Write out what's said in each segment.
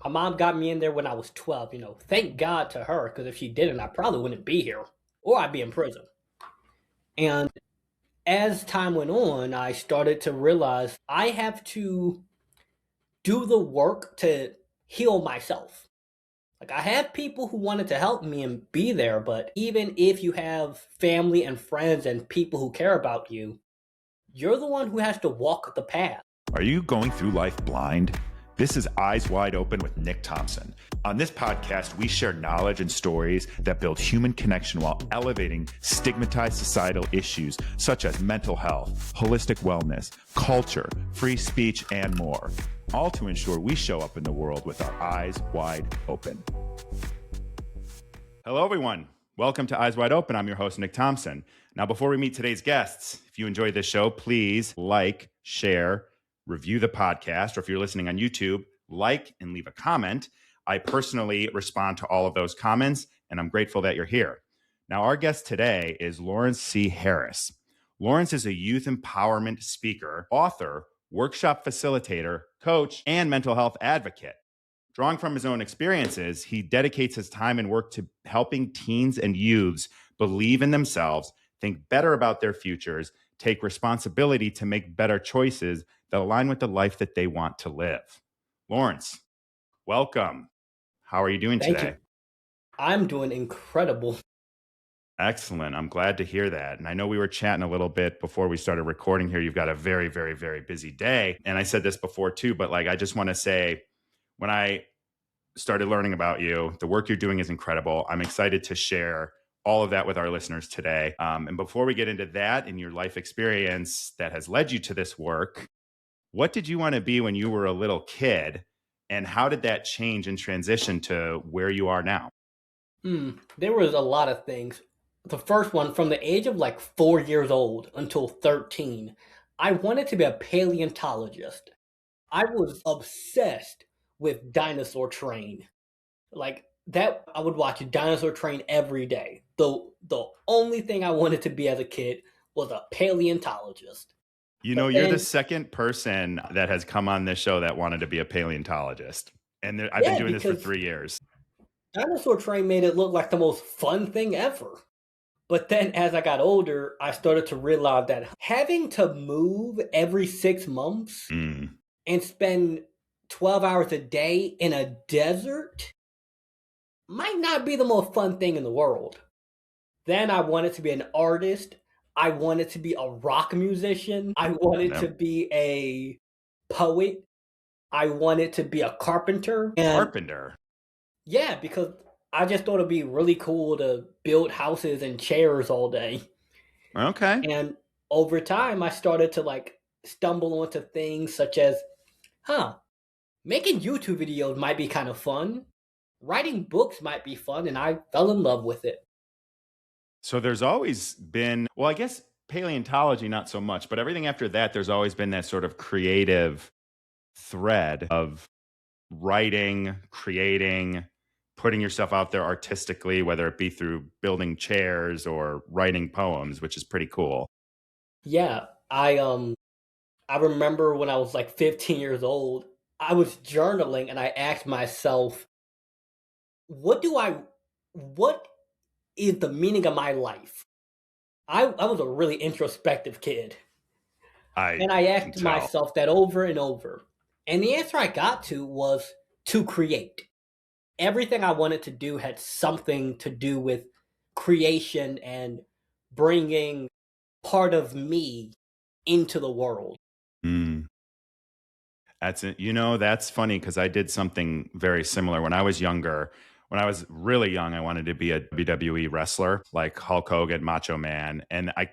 My mom got me in there when I was 12, thank God to her, because if she didn't, I probably wouldn't be here or I'd be in prison. And as time went on, I started to realize I have to do the work to heal myself. Like, I have people who wanted to help me and be there, but even if you have family and friends and people who care about you, you're the one who has to walk the path. Are you going through life blind? This is Eyes Wide Open with Nick Thompson. On this podcast, we share knowledge and stories that build human connection while elevating stigmatized societal issues such as mental health, holistic wellness, culture, free speech, and more. All to ensure we show up in the world with our eyes wide open. Hello, everyone. Welcome to Eyes Wide Open. I'm your host, Nick Thompson. Now, before we meet today's guests, if you enjoyed this show, please like, share, review the podcast, or if you're listening on YouTube, like and leave a comment. I personally respond to all of those comments, and I'm grateful that you're here. Now, our guest today is Lawrence C. Harris. Lawrence is a youth empowerment speaker, author, workshop facilitator, coach, and mental health advocate. Drawing from his own experiences, he dedicates his time and work to helping teens and youths believe in themselves, think better about their futures, take responsibility to make better choices that align with the life that they want to live. Lawrence, welcome. How are you doing Thank today? you. I'm doing incredible. Excellent. I'm glad to hear that. And I know we were chatting a little bit before we started recording here. You've got a very, very, very busy day. And I said this before too, but I just want to say, when I started learning about you, the work you're doing is incredible. I'm excited to share all of that with our listeners today. And before we get into that and your life experience that has led you to this work, what did you want to be when you were a little kid? And how did that change and transition to where you are now? There was a lot of things. The first one, from the age of 4 years old until 13, I wanted to be a paleontologist. I was obsessed with Dinosaur Train. Like that, I would watch Dinosaur Train every day. The only thing I wanted to be as a kid was a paleontologist. You know, But you're the then, second person that has come on this show that wanted to be a paleontologist. And I've been yeah, doing this for because 3 years. Dinosaur Train made it look like the most fun thing ever. But then as I got older, I started to realize that having to move every 6 months and spend 12 hours a day in a desert might not be the most fun thing in the world. Then I wanted to be an artist. I wanted to be a rock musician. I wanted to Yep. be a poet. I wanted to be a carpenter. And Carpenter. yeah, because I just thought it'd be really cool to build houses and chairs all day. Okay. And over time, I started to stumble onto things such as, making YouTube videos might be kind of fun. Writing books might be fun, and I fell in love with it. So there's always been, well, I guess paleontology, not so much, but everything after that, there's always been that sort of creative thread of writing, creating, putting yourself out there artistically, whether it be through building chairs or writing poems, which is pretty cool. Yeah, I remember when I was 15 years old, I was journaling and I asked myself, what do I what is the meaning of my life? I was a really introspective kid. I And I can asked tell. myself that over and over. And the answer I got to was to create. Everything I wanted to do had something to do with creation and bringing part of me into the world. Mm. That's it. You know, that's funny because I did something very similar when I was younger. When I was really young, I wanted to be a WWE wrestler like Hulk Hogan, Macho Man. And I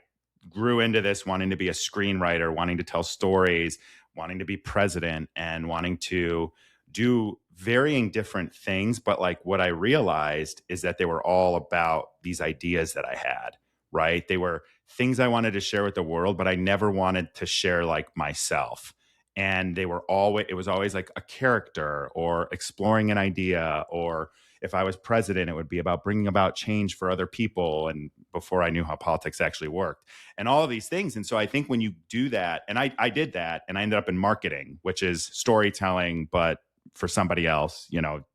grew into this wanting to be a screenwriter, wanting to tell stories, wanting to be president, and wanting to do varying different things. But what I realized is that they were all about these ideas that I had, right? They were things I wanted to share with the world, but I never wanted to share myself. And they were always, it was always like a character or exploring an idea, or if I was president, it would be about bringing about change for other people. And before I knew how politics actually worked and all of these things. And so I think when you do that, and I did that, and I ended up in marketing, which is storytelling, but for somebody else,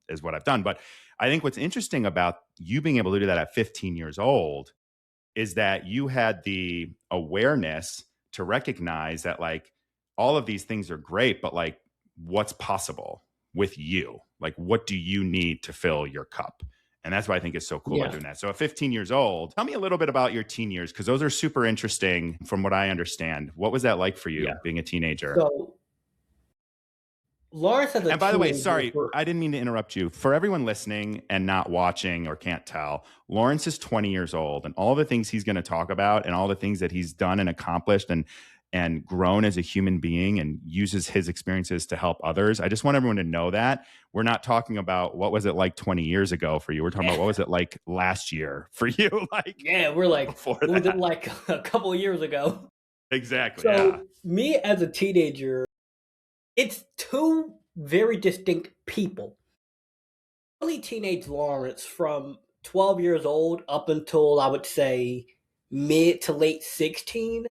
is what I've done. But I think what's interesting about you being able to do that at 15 years old is that you had the awareness to recognize that like all of these things are great, but like what's possible with you? Like, what do you need to fill your cup? And that's what I think is so cool about doing that. So at 15 years old, tell me a little bit about your teen years, because those are super interesting from what I understand. What was that like for you being a teenager? So Lawrence as a And by the way, teenager. sorry, I didn't mean to interrupt you. For everyone listening and not watching or can't tell, Lawrence is 20 years old, and all the things he's going to talk about and all the things that he's done and accomplished and grown as a human being and uses his experiences to help others. I just want everyone to know that we're not talking about what was it like 20 years ago for you. We're talking about what was it like last year for you? Like, we're like, what was it like a couple of years ago? Exactly. So me as a teenager, it's two very distinct people. Early teenage Lawrence from 12 years old up until I would say mid to late 16,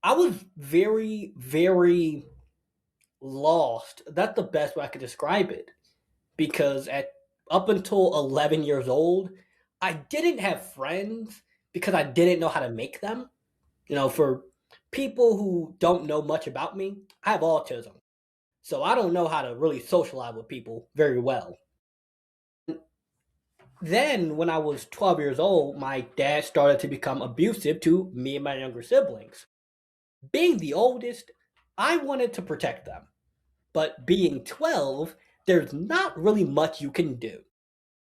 I was very, very lost. That's the best way I could describe it. Because up until 11 years old, I didn't have friends because I didn't know how to make them. For people who don't know much about me, I have autism. So I don't know how to really socialize with people very well. Then, when I was 12 years old, my dad started to become abusive to me and my younger siblings. Being the oldest, I wanted to protect them. But being 12, there's not really much you can do.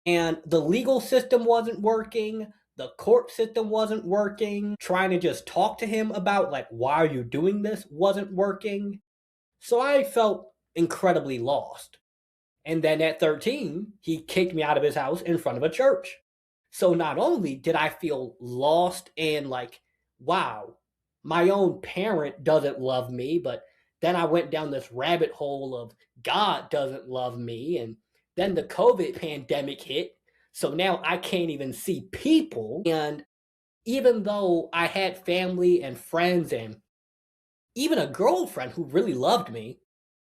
And the legal system wasn't working, the court system wasn't working, trying to just talk to him about, like, why are you doing this wasn't working. So I felt incredibly lost. And then at 13, he kicked me out of his house in front of a church. So not only did I feel lost and like, wow, my own parent doesn't love me, but then I went down this rabbit hole of God doesn't love me. And then the COVID pandemic hit. So now I can't even see people. And even though I had family and friends and even a girlfriend who really loved me,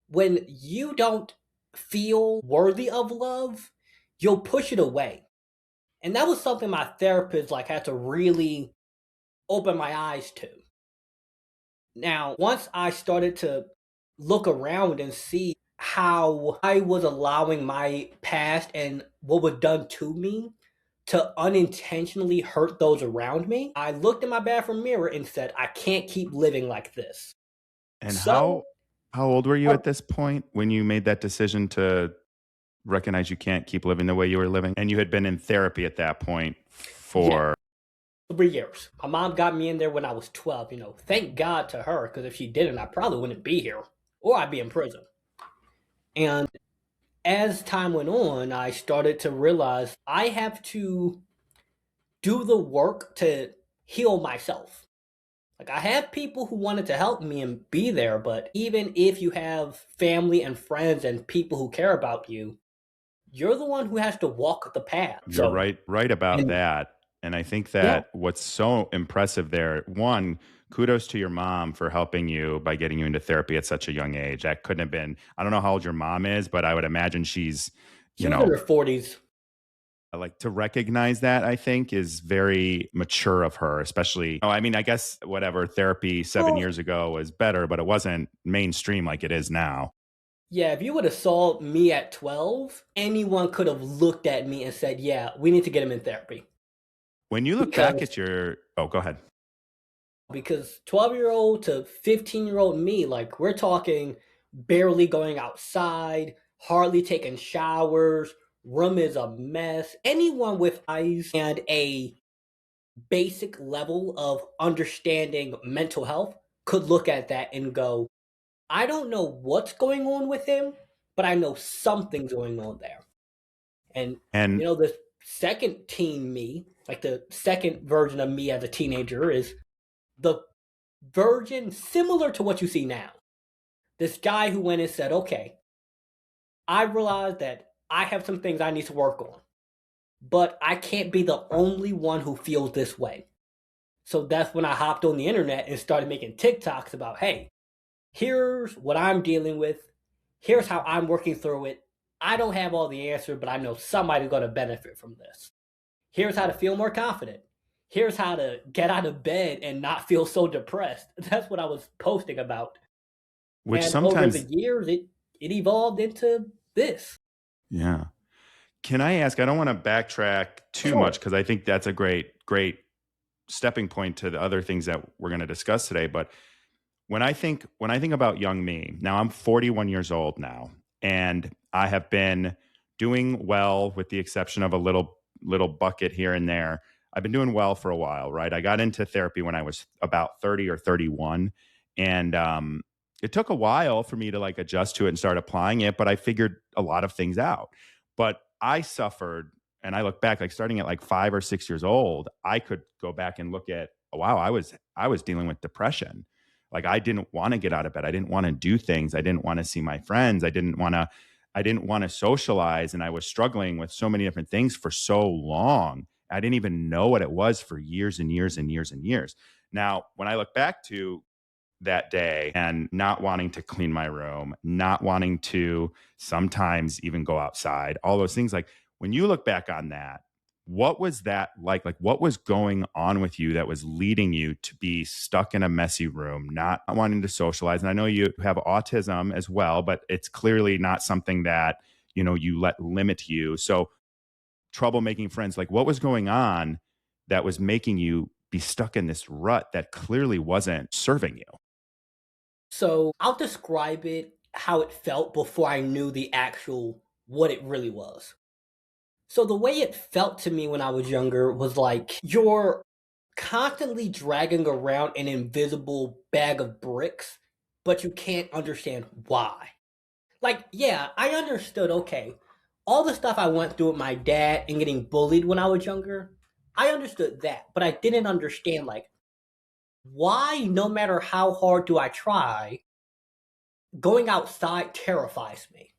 when you don't feel worthy of love, you'll push it away. And that was something my therapist had to really open my eyes to. Now, once I started to look around and see how I was allowing my past and what was done to me to unintentionally hurt those around me, I looked in my bathroom mirror and said, I can't keep living like this. And how old were you at this point when you made that decision to recognize you can't keep living the way you were living? And you had been in therapy at that point for 3 years. My mom got me in there when I was 12. Thank God to her, because if she didn't, I probably wouldn't be here, or I'd be in prison. And as time went on, I started to realize I have to do the work to heal myself. I have people who wanted to help me and be there, but even if you have family and friends and people who care about you, you're the one who has to walk the path. You're right about that. And I think that what's so impressive there, one, kudos to your mom for helping you by getting you into therapy at such a young age. That couldn't have been, I don't know how old your mom is, but I would imagine she's in her 40s. Like to recognize that, I think, is very mature of her, especially, I guess whatever therapy 7 years ago was better, but it wasn't mainstream like it is now. Yeah, if you would have saw me at 12, anyone could have looked at me and said, yeah, we need to get him in therapy. When you look back at go ahead. Because 12-year-old to 15-year-old me, we're talking barely going outside, hardly taking showers, room is a mess. Anyone with eyes and a basic level of understanding mental health could look at that and go, I don't know what's going on with him, but I know something's going on there. And the second teen me, the second version of me as a teenager, is the version similar to what you see now. This guy who went and said, okay, I realized that I have some things I need to work on, but I can't be the only one who feels this way. So that's when I hopped on the internet and started making TikToks about, hey, here's what I'm dealing with. Here's how I'm working through it. I don't have all the answers, but I know somebody's going to benefit from this. Here's how to feel more confident. Here's how to get out of bed and not feel so depressed. That's what I was posting about. Which And over the sometimes, years, it evolved into this. yeah. Can I ask, I don't want to backtrack too much Sure. because I think that's a great stepping point to the other things that we're going to discuss today. But when I think about young me, now I'm 41 years old now, and I have been doing well with the exception of a little bucket here and there. I've been doing well for a while, right? I got into therapy when I was about 30 or 31, and it took a while for me to like adjust to it and start applying it, but I figured a lot of things out. But I suffered, and I look back, like starting at like 5 or 6 years old, I could go back and look at, wow, I was dealing with depression. Like I didn't want to get out of bed. I didn't want to do things. I didn't want to see my friends. I didn't want to socialize, and I was struggling with so many different things for so long. I didn't even know what it was for years and years and years and years. Now, when I look back to that day and not wanting to clean my room, not wanting to sometimes even go outside, all those things, like when you look back on that, what was that like? Like, what was going on with you that was leading you to be stuck in a messy room, not wanting to socialize? And I know you have autism as well, but it's clearly not something that, you let limit you. So, trouble making friends, like, what was going on that was making you be stuck in this rut that clearly wasn't serving you? So I'll describe it how it felt before I knew the actual what it really was. So the way it felt to me when I was younger was like you're constantly dragging around an invisible bag of bricks, but you can't understand why. Like, yeah, I understood, okay, all the stuff I went through with my dad and getting bullied when I was younger, I understood that, but I didn't understand, like, why, no matter how hard do I try, going outside terrifies me.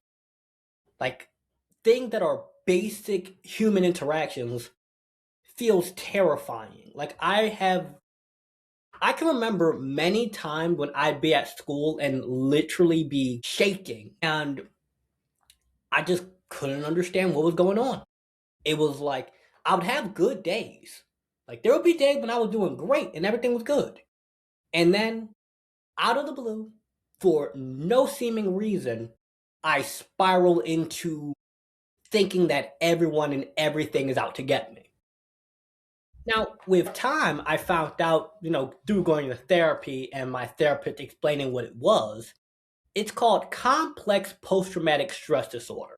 Like, things that are basic human interactions feels terrifying. Like, I can remember many times when I'd be at school and literally be shaking, and I just couldn't understand what was going on. It was like I would have good days. Like there would be days when I was doing great and everything was good. And then out of the blue, for no seeming reason, I spiral into thinking that everyone and everything is out to get me. Now, with time, I found out, through going to therapy and my therapist explaining what it was, it's called complex post traumatic stress disorder.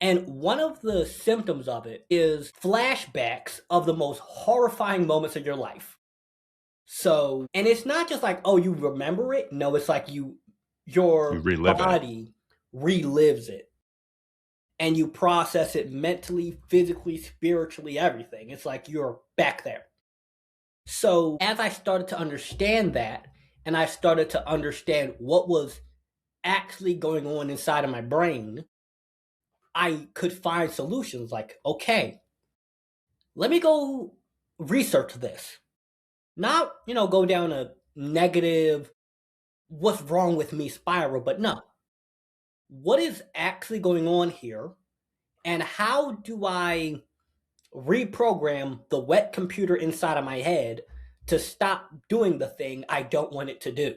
And one of the symptoms of it is flashbacks of the most horrifying moments of your life. So, and it's not just like, oh, you remember it. No, it's like You your relive it. body relives it and you process it mentally, physically, spiritually, everything. It's like you're back there. So, as I started to understand that, and I started to understand what was actually going on inside of my brain, I could find solutions like, okay, let me go research this. Not, go down a negative, what's wrong with me spiral, but no. What is actually going on here? And how do I reprogram the wet computer inside of my head to stop doing the thing I don't want it to do?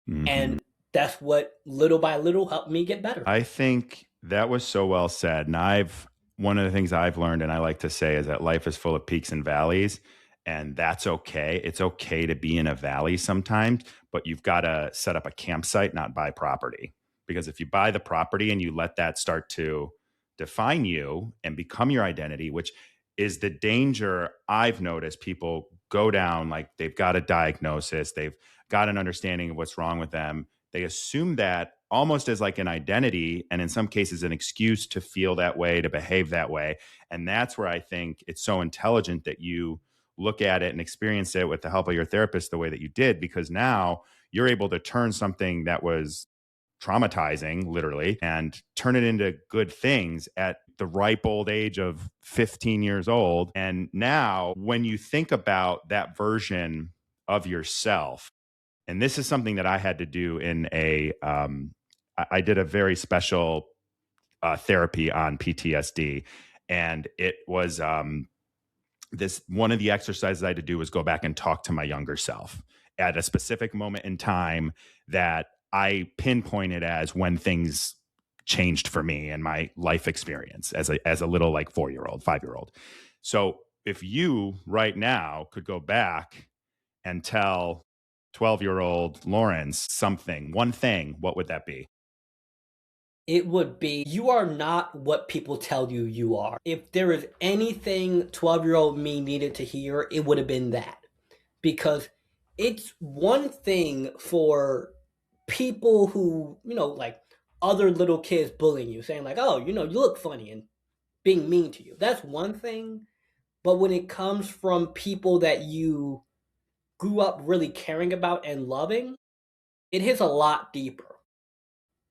Mhm. And that's what little by little helped me get better. I think that was so well said. And one of the things I've learned, and I like to say, is that life is full of peaks and valleys, and that's okay. It's okay to be in a valley sometimes, but you've got to set up a campsite, not buy property. Because if you buy the property and you let that start to define you and become your identity, which is the danger I've noticed people go down, like they've got a diagnosis, they've got an understanding of what's wrong with them, they assume that almost as like an identity, and in some cases an excuse to feel that way, to behave that way. And that's where I think it's so intelligent that you look at it and experience it with the help of your therapist the way that you did, because now you're able to turn something that was traumatizing, literally, and turn it into good things at the ripe old age of 15 years old. And now when you think about that version of yourself, and this is something that I had to do in I did a very special therapy on PTSD, and it was this one of the exercises I had to do was go back and talk to my younger self at a specific moment in time that I pinpointed as when things changed for me and my life experience as a little like 4-year-old, 5-year-old. So if you right now could go back and tell 12-year-old Lawrence something, one thing, what would that be? It would be, you are not what people tell you you are. If there is anything 12-year-old me needed to hear, it would have been that. Because it's one thing for people who, like other little kids bullying you, saying like, oh, you look funny and being mean to you. That's one thing. But when it comes from people that you grew up really caring about and loving, it hits a lot deeper.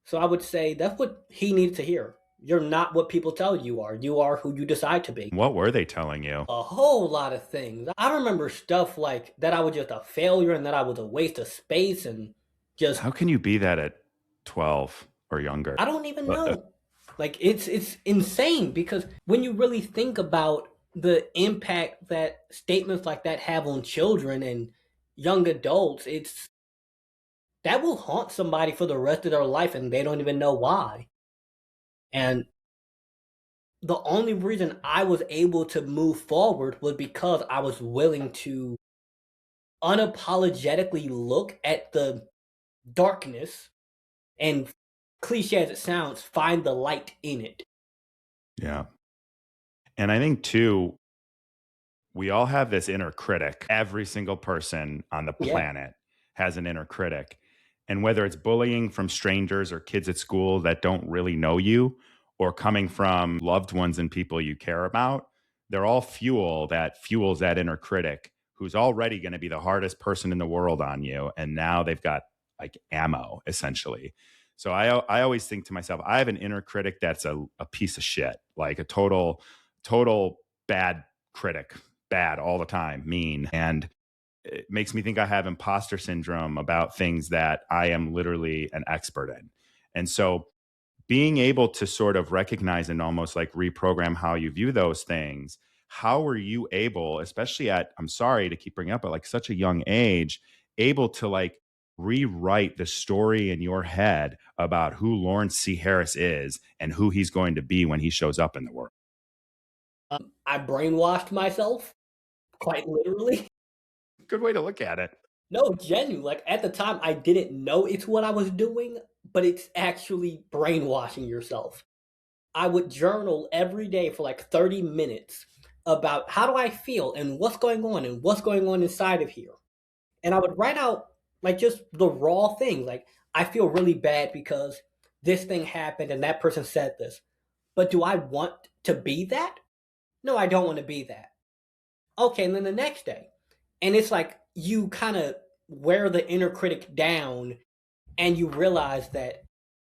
So I would say that's what he needs to hear. You're not what people tell you are. You are who you decide to be. What were they telling you? A whole lot of things. I remember stuff like that I was just a failure and that I was a waste of space and just How can you be that at 12 or younger? I don't even know. Like it's insane because when you really think about the impact that statements like that have on children and young adults, that will haunt somebody for the rest of their life and they don't even know why. And the only reason I was able to move forward was because I was willing to unapologetically look at the darkness and, cliche as it sounds, find the light in it. Yeah. And I think too, we all have this inner critic. Every single person on the Yeah. planet has an inner critic. And whether it's bullying from strangers or kids at school that don't really know you, or coming from loved ones and people you care about, they're all fuel that fuels that inner critic who's already going to be the hardest person in the world on you. And now they've got like ammo, essentially. So I always think to myself, I have an inner critic that's a piece of shit, like a total bad critic, bad all the time, mean. And it makes me think I have imposter syndrome about things that I am literally an expert in. And so being able to sort of recognize and almost like reprogram how you view those things, how were you able, especially at, I'm sorry to keep bringing up, but like such a young age, able to like rewrite the story in your head about who Lawrence C. Harris is and who he's going to be when he shows up in the world? I brainwashed myself, quite literally. Good way to look at it. No, genuine. Like at the time, I didn't know it's what I was doing, but it's actually brainwashing yourself. I would journal every day for like 30 minutes about how do I feel and what's going on and what's going on inside of here. And I would write out like just the raw things. Like I feel really bad because this thing happened and that person said this. But do I want to be that? No, I don't want to be that. Okay, and then the next day. And it's like you kind of wear the inner critic down and you realize that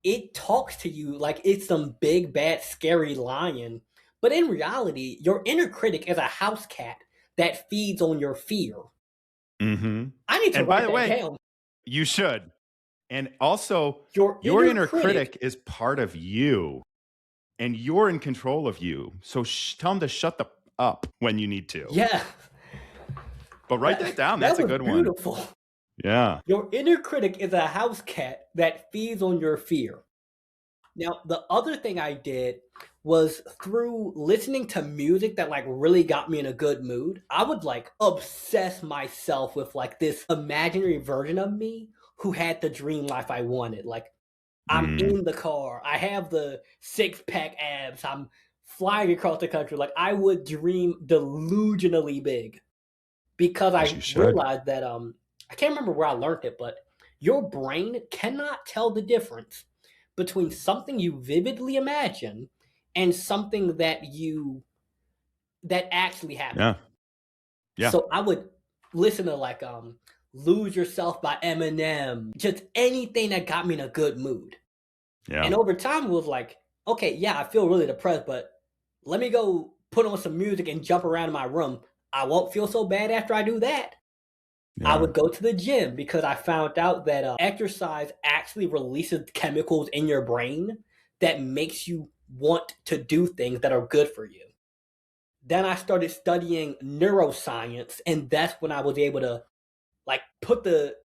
it talks to you like it's some big, bad, scary lion. But in reality, your inner critic is a house cat that feeds on your fear. Mm-hmm. I need to And by write the that way, down. you should. And also, Your your inner inner critic critic is part of you, and you're in control of you. So tell them to shut the up when you need to. Yeah, But write that down. That's a was good one. beautiful. Yeah. Your inner critic is a house cat that feeds on your fear. Now, the other thing I did was through listening to music that like really got me in a good mood, I would like obsess myself with like this imaginary version of me who had the dream life I wanted. Like I'm Mm, in the car, I have the 6-pack abs, I'm flying across the country. Like I would dream delusionally big because as I you should. realized that I can't remember where I learned it, but your brain cannot tell the difference between something you vividly imagine and something that actually happened. Yeah. Yeah. So I would listen to like Lose Yourself by Eminem, just anything that got me in a good mood. Yeah. And over time it was like, okay, yeah, I feel really depressed, but let me go put on some music and jump around in my room. I won't feel so bad after I do that. I Yeah. would go to the gym because I found out that exercise actually releases chemicals in your brain that makes you want to do things that are good for you. Then I started studying neuroscience, and that's when I was able to like put the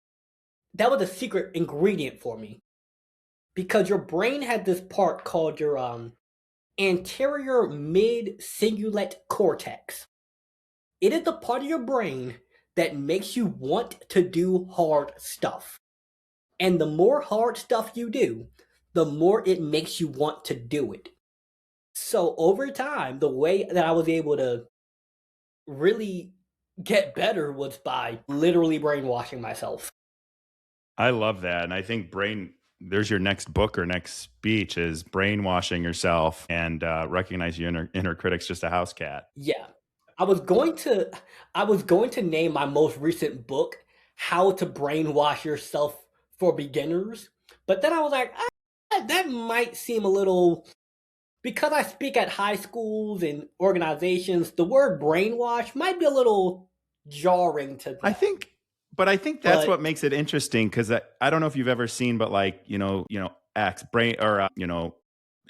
that was a secret ingredient for me because your brain had this part called your anterior mid cingulate cortex. It is the part of your brain that makes you want to do hard stuff. And the more hard stuff you do, the more it makes you want to do it. So over time, the way that I was able to really get better was by literally brainwashing myself. I love that. And I think there's your next book or next speech is brainwashing yourself and recognize your inner critic's just a house cat. Yeah. I was going to I was going to name my most recent book How to Brainwash Yourself for Beginners, but then I was like, that might seem a little because I speak at high schools and organizations, the word brainwash might be a little jarring to I them. think, but I think that's But what makes it interesting because I don't know if you've ever seen, but like, X brain or,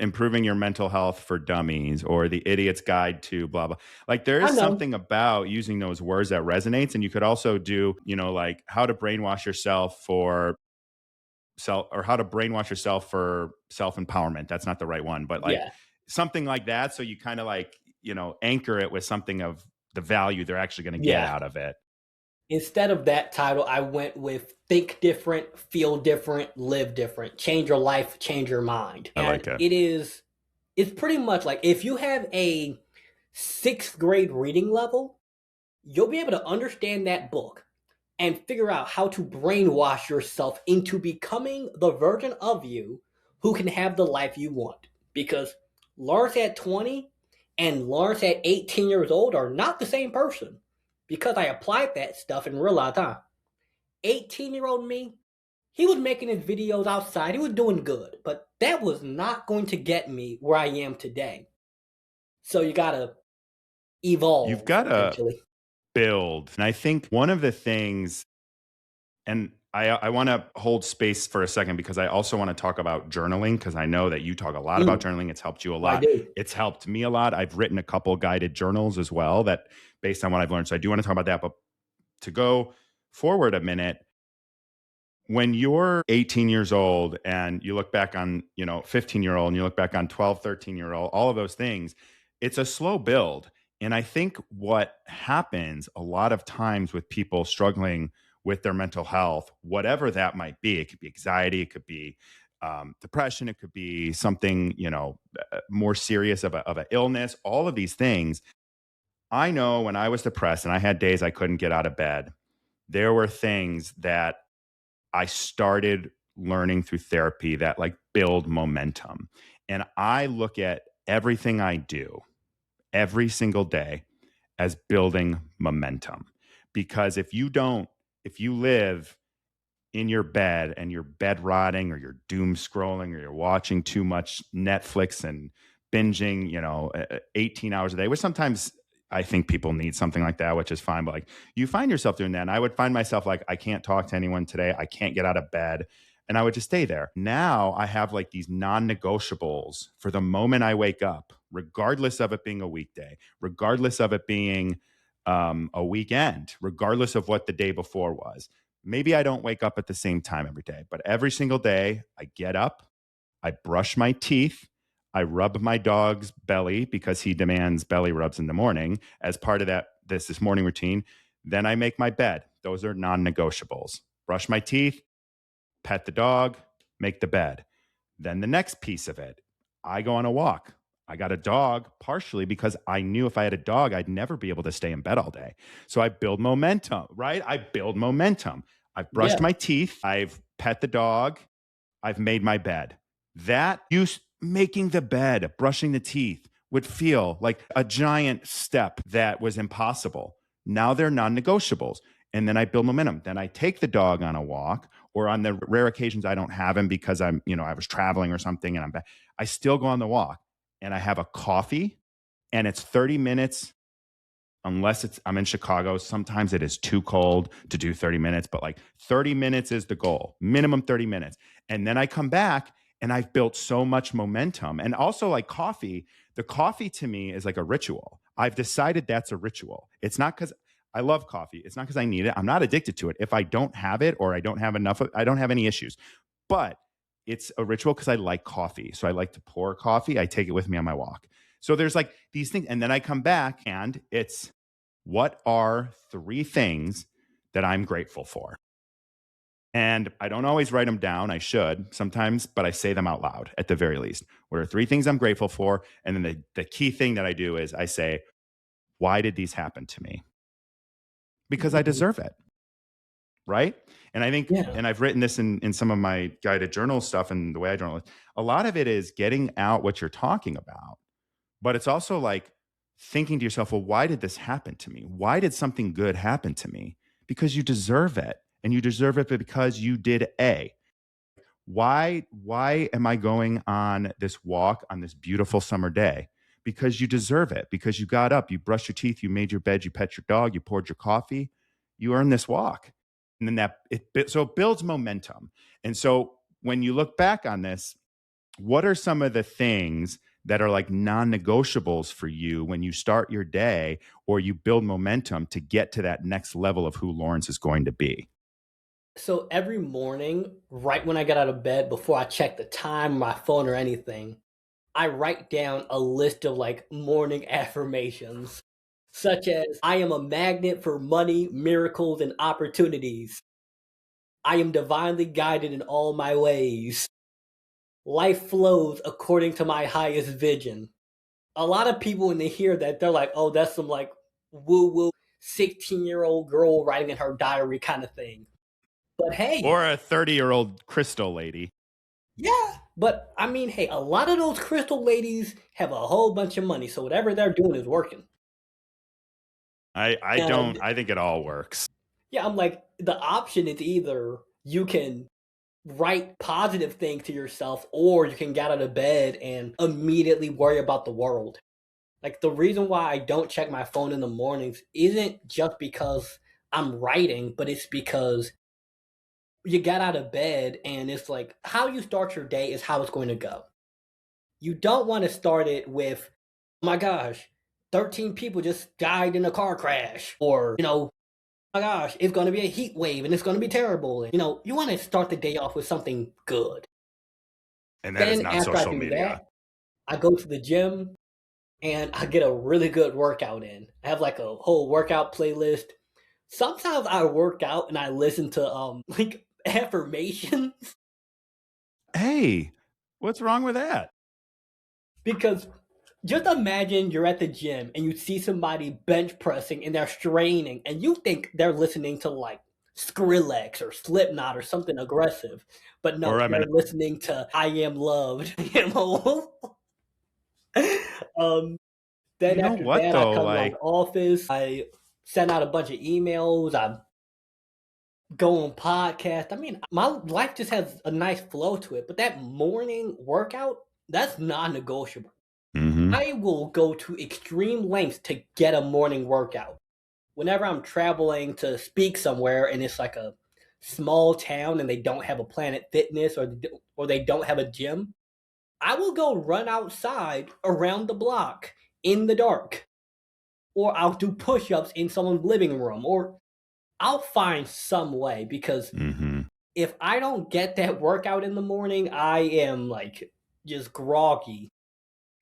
improving your mental health for dummies or the idiot's guide to blah, blah. Like there I is know, something about using those words that resonates. And you could also do, like how to brainwash yourself for self or how to brainwash yourself for self empowerment. That's not the right one, but like yeah, something like that. So you kind of like, anchor it with something of the value they're actually going to get yeah. out of it. Instead of that title, I went with Think Different, Feel Different, Live Different. Change your life, change your mind. I And like it. it's pretty much like if you have a sixth grade reading level, you'll be able to understand that book and figure out how to brainwash yourself into becoming the version of you who can have the life you want. Because Lawrence at 20 and Lawrence at 18 years old are not the same person. Because I applied that stuff and realized, 18-year-old me, he was making his videos outside, he was doing good, but that was not going to get me where I am today. So you gotta You've evolve, got to essentially. build. And I think one of the things, and I want to hold space for a second because I also want to talk about journaling because I know that you talk a lot about Mm, journaling. It's helped you a I lot. do. It's helped me a lot. I've written a couple guided journals as well that based on what I've learned. So I do want to talk about that. But to go forward a minute, when you're 18 years old and you look back on 15-year-old and you look back on 12, 13-year-old, all of those things, it's a slow build. And I think what happens a lot of times with people struggling with their mental health, whatever that might be, it could be anxiety, it could be depression, it could be something more serious of an illness, all of these things. I know when I was depressed and I had days I couldn't get out of bed, there were things that I started learning through therapy that like build momentum. And I look at everything I do every single day as building momentum. Because if you live in your bed and you're bed rotting or you're doom scrolling or you're watching too much Netflix and binging, 18 hours a day, which sometimes I think people need something like that, which is fine. But like you find yourself doing that. And I would find myself like, I can't talk to anyone today. I can't get out of bed. And I would just stay there. Now I have like these non negotiables for the moment I wake up, regardless of it being a weekday, regardless of it being a weekend, regardless of what the day before was. Maybe I don't wake up at the same time every day, but every single day I get up, I brush my teeth, I rub my dog's belly because he demands belly rubs in the morning as part of this morning routine. Then I make my bed. Those are non-negotiables. Brush my teeth, pet the dog, make the bed. Then the next piece of it, I go on a walk. I got a dog partially because I knew if I had a dog, I'd never be able to stay in bed all day. So I build momentum, right? I build momentum. I've brushed Yeah, my teeth. I've pet the dog. I've made my bed. That use making the bed, brushing the teeth would feel like a giant step that was impossible. Now they're non negotiables. And then I build momentum. Then I take the dog on a walk, or on the rare occasions I don't have him because I was traveling or something and I'm back. I still go on the walk and I have a coffee and it's 30 minutes unless I'm in Chicago, sometimes it is too cold to do 30 minutes, but like 30 minutes is the goal, minimum 30 minutes. And then I come back and I've built so much momentum. And also, like coffee, the coffee to me is like a ritual. I've decided that's a ritual. It's not because I love coffee. It's not because I need it. I'm not addicted to it. If I don't have it or I don't have enough, I don't have any issues. But it's a ritual because I like coffee. So I like to pour coffee. I take it with me on my walk. So there's like these things. And then I come back and it's, what are 3 things that I'm grateful for? And I don't always write them down. I should sometimes, but I say them out loud at the very least. What are 3 things I'm grateful for? And then the key thing that I do is I say, why did these happen to me? Because I Mhm. deserve it. Right. And I think, Yeah. and I've written this in some of my guided journal stuff and the way I journal, a lot of it is getting out what you're talking about. But it's also like thinking to yourself, well, why did this happen to me? Why did something good happen to me? Because you deserve it. And you deserve it because you did A. Why am I going on this walk on this beautiful summer day? Because you deserve it. Because you got up, you brushed your teeth, you made your bed, you pet your dog, you poured your coffee, you earned this walk. And then so it builds momentum. And so when you look back on this, what are some of the things that are like non-negotiables for you when you start your day or you build momentum to get to that next level of who Lawrence is going to be? So every morning, right when I get out of bed, before I check the time, my phone, or anything, I write down a list of like morning affirmations, such as I am a magnet for money, miracles, and opportunities. I am divinely guided in all my ways. Life flows according to my highest vision. A lot of people, when they hear that, they're like, oh, that's some like woo woo 16-year-old girl writing in her diary kind of thing. But hey, Or a 30-year-old crystal lady. yeah. But I mean, hey, a lot of those crystal ladies have a whole bunch of money, so whatever they're doing is working. I don't, And I think it all works. yeah, I'm like, the option is either you can write positive things to yourself, or you can get out of bed and immediately worry about the world. Like, the reason why I don't check my phone in the mornings isn't just because I'm writing, but it's because you got out of bed and it's like how you start your day is how it's going to go. You don't want to start it with, oh my gosh, 13 people just died in a car crash, or, oh my gosh, it's going to be a heat wave and it's going to be terrible. And, you want to start the day off with something good. And that is Then not after I social do media. that, I go to the gym and I get a really good workout in. I have like a whole workout playlist. Sometimes I work out and I listen to like affirmations Hey, what's wrong with that? because just imagine you're at the gym and you see somebody bench pressing and they're straining and you think they're listening to like Skrillex or Slipknot or something aggressive, but no, Or I'm they're an, listening to I Am Loved. um, then you know after what that, I though? come around the Like, office. I send out a bunch of emails. I go on podcast. I mean, my life just has a nice flow to it. But that morning workout, that's non-negotiable. mm-hmm. I will go to extreme lengths to get a morning workout. Whenever I'm traveling to speak somewhere and it's like a small town and they don't have a Planet Fitness, or they don't have a gym, I will go run outside around the block in the dark, or I'll do push-ups in someone's living room, or I'll find some way because Mm-hmm. if I don't get that workout in the morning, I am like just groggy.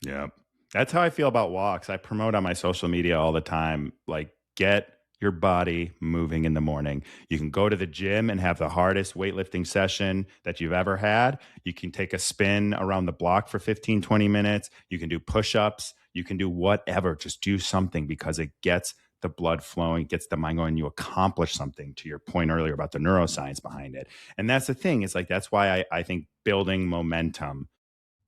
Yeah. That's how I feel about walks. I promote on my social media all the time. Like, get your body moving in the morning. You can go to the gym and have the hardest weightlifting session that you've ever had. You can take a spin around the block for 15, 20 minutes. You can do push ups. You can do whatever. Just do something because it gets the blood flowing, gets the mind going. You accomplish something, to your point earlier about the neuroscience behind it. And that's the thing. It's like, that's why I think building momentum,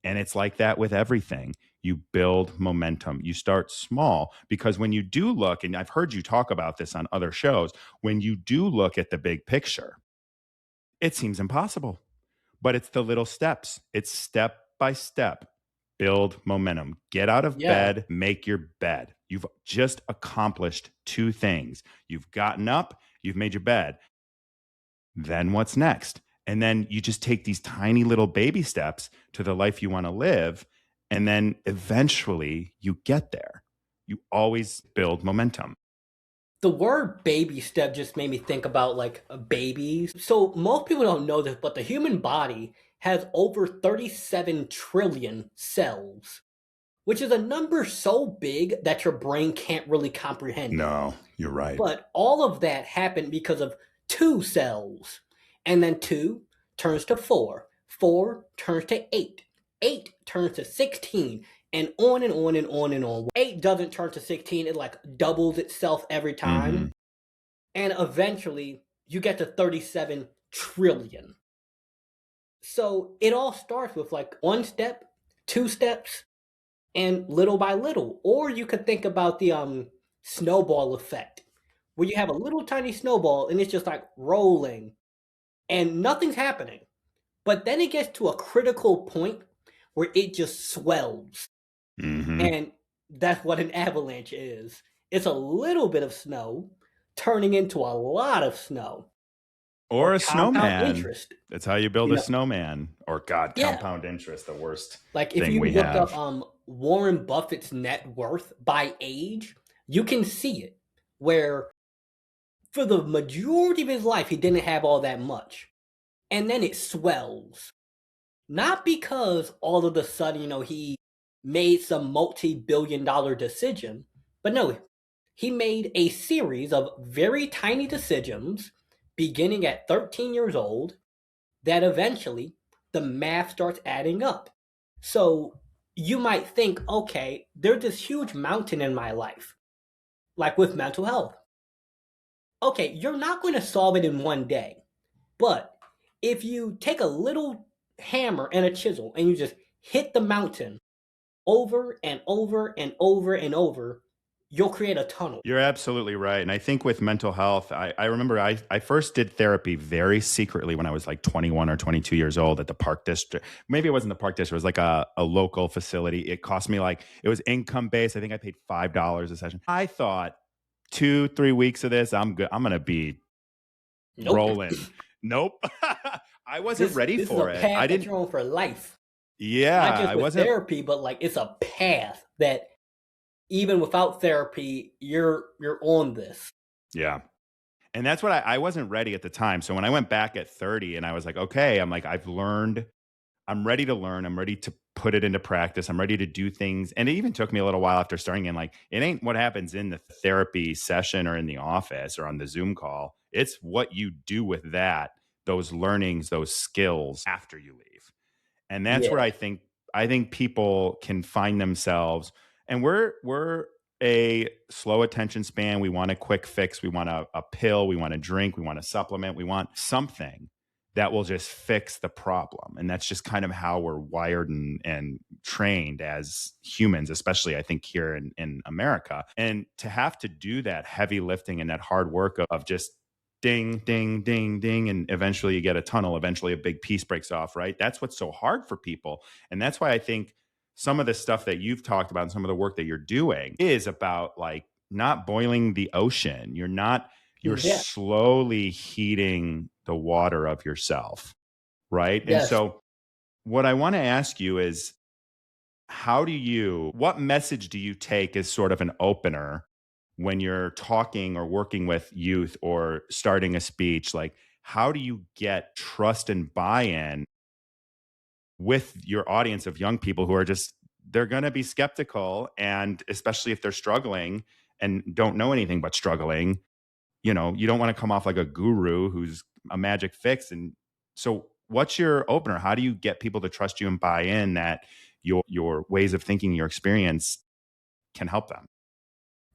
and it's like that with everything. You build momentum. You start small because when you do look, and I've heard you talk about this on other shows, when you do look at the big picture, it seems impossible, but it's the little steps. It's step by step. Build momentum. Get out of Yeah. bed, make your bed. You've just accomplished two things. You've gotten up, you've made your bed. Then what's next? And then you just take these tiny little baby steps to the life you want to live. And then eventually you get there. You always build momentum. The word baby step just made me think about like babies. So most people don't know this, but the human body has over 37 trillion cells, which is a number so big that your brain can't really comprehend it. No, you're right. But all of that happened because of 2 cells. And then 2 turns to 4. 4 turns to 8. 8 turns to 16. And on and on and on and on. 8 doesn't turn to 16. It like doubles itself every time. Mm-hmm. And eventually you get to 37 trillion. So it all starts with like 1 step, 2 steps, and little by little. Or you could think about the snowball effect, where you have a little tiny snowball and it's just like rolling and nothing's happening. But then it gets to a critical point where it just swells. Mm-hmm. And that's what an avalanche is. It's a little bit of snow turning into a lot of snow. Or a Compound snowman. interest. That's how you build You a know- snowman. Or God, Yeah. compound interest, the worst Like if thing you we look have. up Warren Buffett's net worth by age, you can see it. Where for the majority of his life, he didn't have all that much. And then it swells. Not because all of a sudden, he made some multi-billion-dollar decision, but no, he made a series of very tiny decisions beginning at 13 years old that eventually the math starts adding up. So you might think, okay, there's this huge mountain in my life, like with mental health. Okay, you're not going to solve it in one day, but if you take a little hammer and a chisel and you just hit the mountain over and over and over and over, you'll create a tunnel. You're absolutely right. And I think with mental health, I remember I first did therapy very secretly when I was like 21 or 22 years old at the Park District. Maybe it wasn't the Park District. It was like a local facility. It cost me it was income based. I think I paid $5 a session. I thought 2-3 weeks of this, I'm good. I'm going to be rolling. Nope. I wasn't ready for it. This is a path that you're on for life. Yeah. Not just with therapy, but like it's a path that even without therapy, you're on this. Yeah. And that's what I wasn't ready at the time. So when I went back at 30 and I was like, okay, I'm like, I've learned, I'm ready to learn. I'm ready to put it into practice. I'm ready to do things. And it even took me a little while after starting in, like, it ain't what happens in the therapy session or in the office or on the Zoom call. It's what you do with that, those learnings, those skills after you leave. And that's where I think people can find themselves. And we're a slow attention span. We want a quick fix. We want a pill. We want a drink. We want a supplement. We want something that will just fix the problem. And that's just kind of how we're wired and trained as humans, especially I think here in America. And to have to do that heavy lifting and that hard work of just ding, ding, ding, ding, and eventually you get a tunnel, eventually a big piece breaks off, right? That's what's so hard for people. And that's why I think some of the stuff that you've talked about and some of the work that you're doing is about like not boiling the ocean. You're slowly heating the water of yourself, right? Yes. And so what I want to ask you is, what message do you take as sort of an opener when you're talking or working with youth or starting a speech? Like, how do you get trust and buy-in with your audience of young people who are they're going to be skeptical, and especially if they're struggling and don't know anything but struggling, you don't want to come off like a guru who's a magic fix. And so what's your opener? How do you get people to trust you and buy in that your ways of thinking, your experience can help them?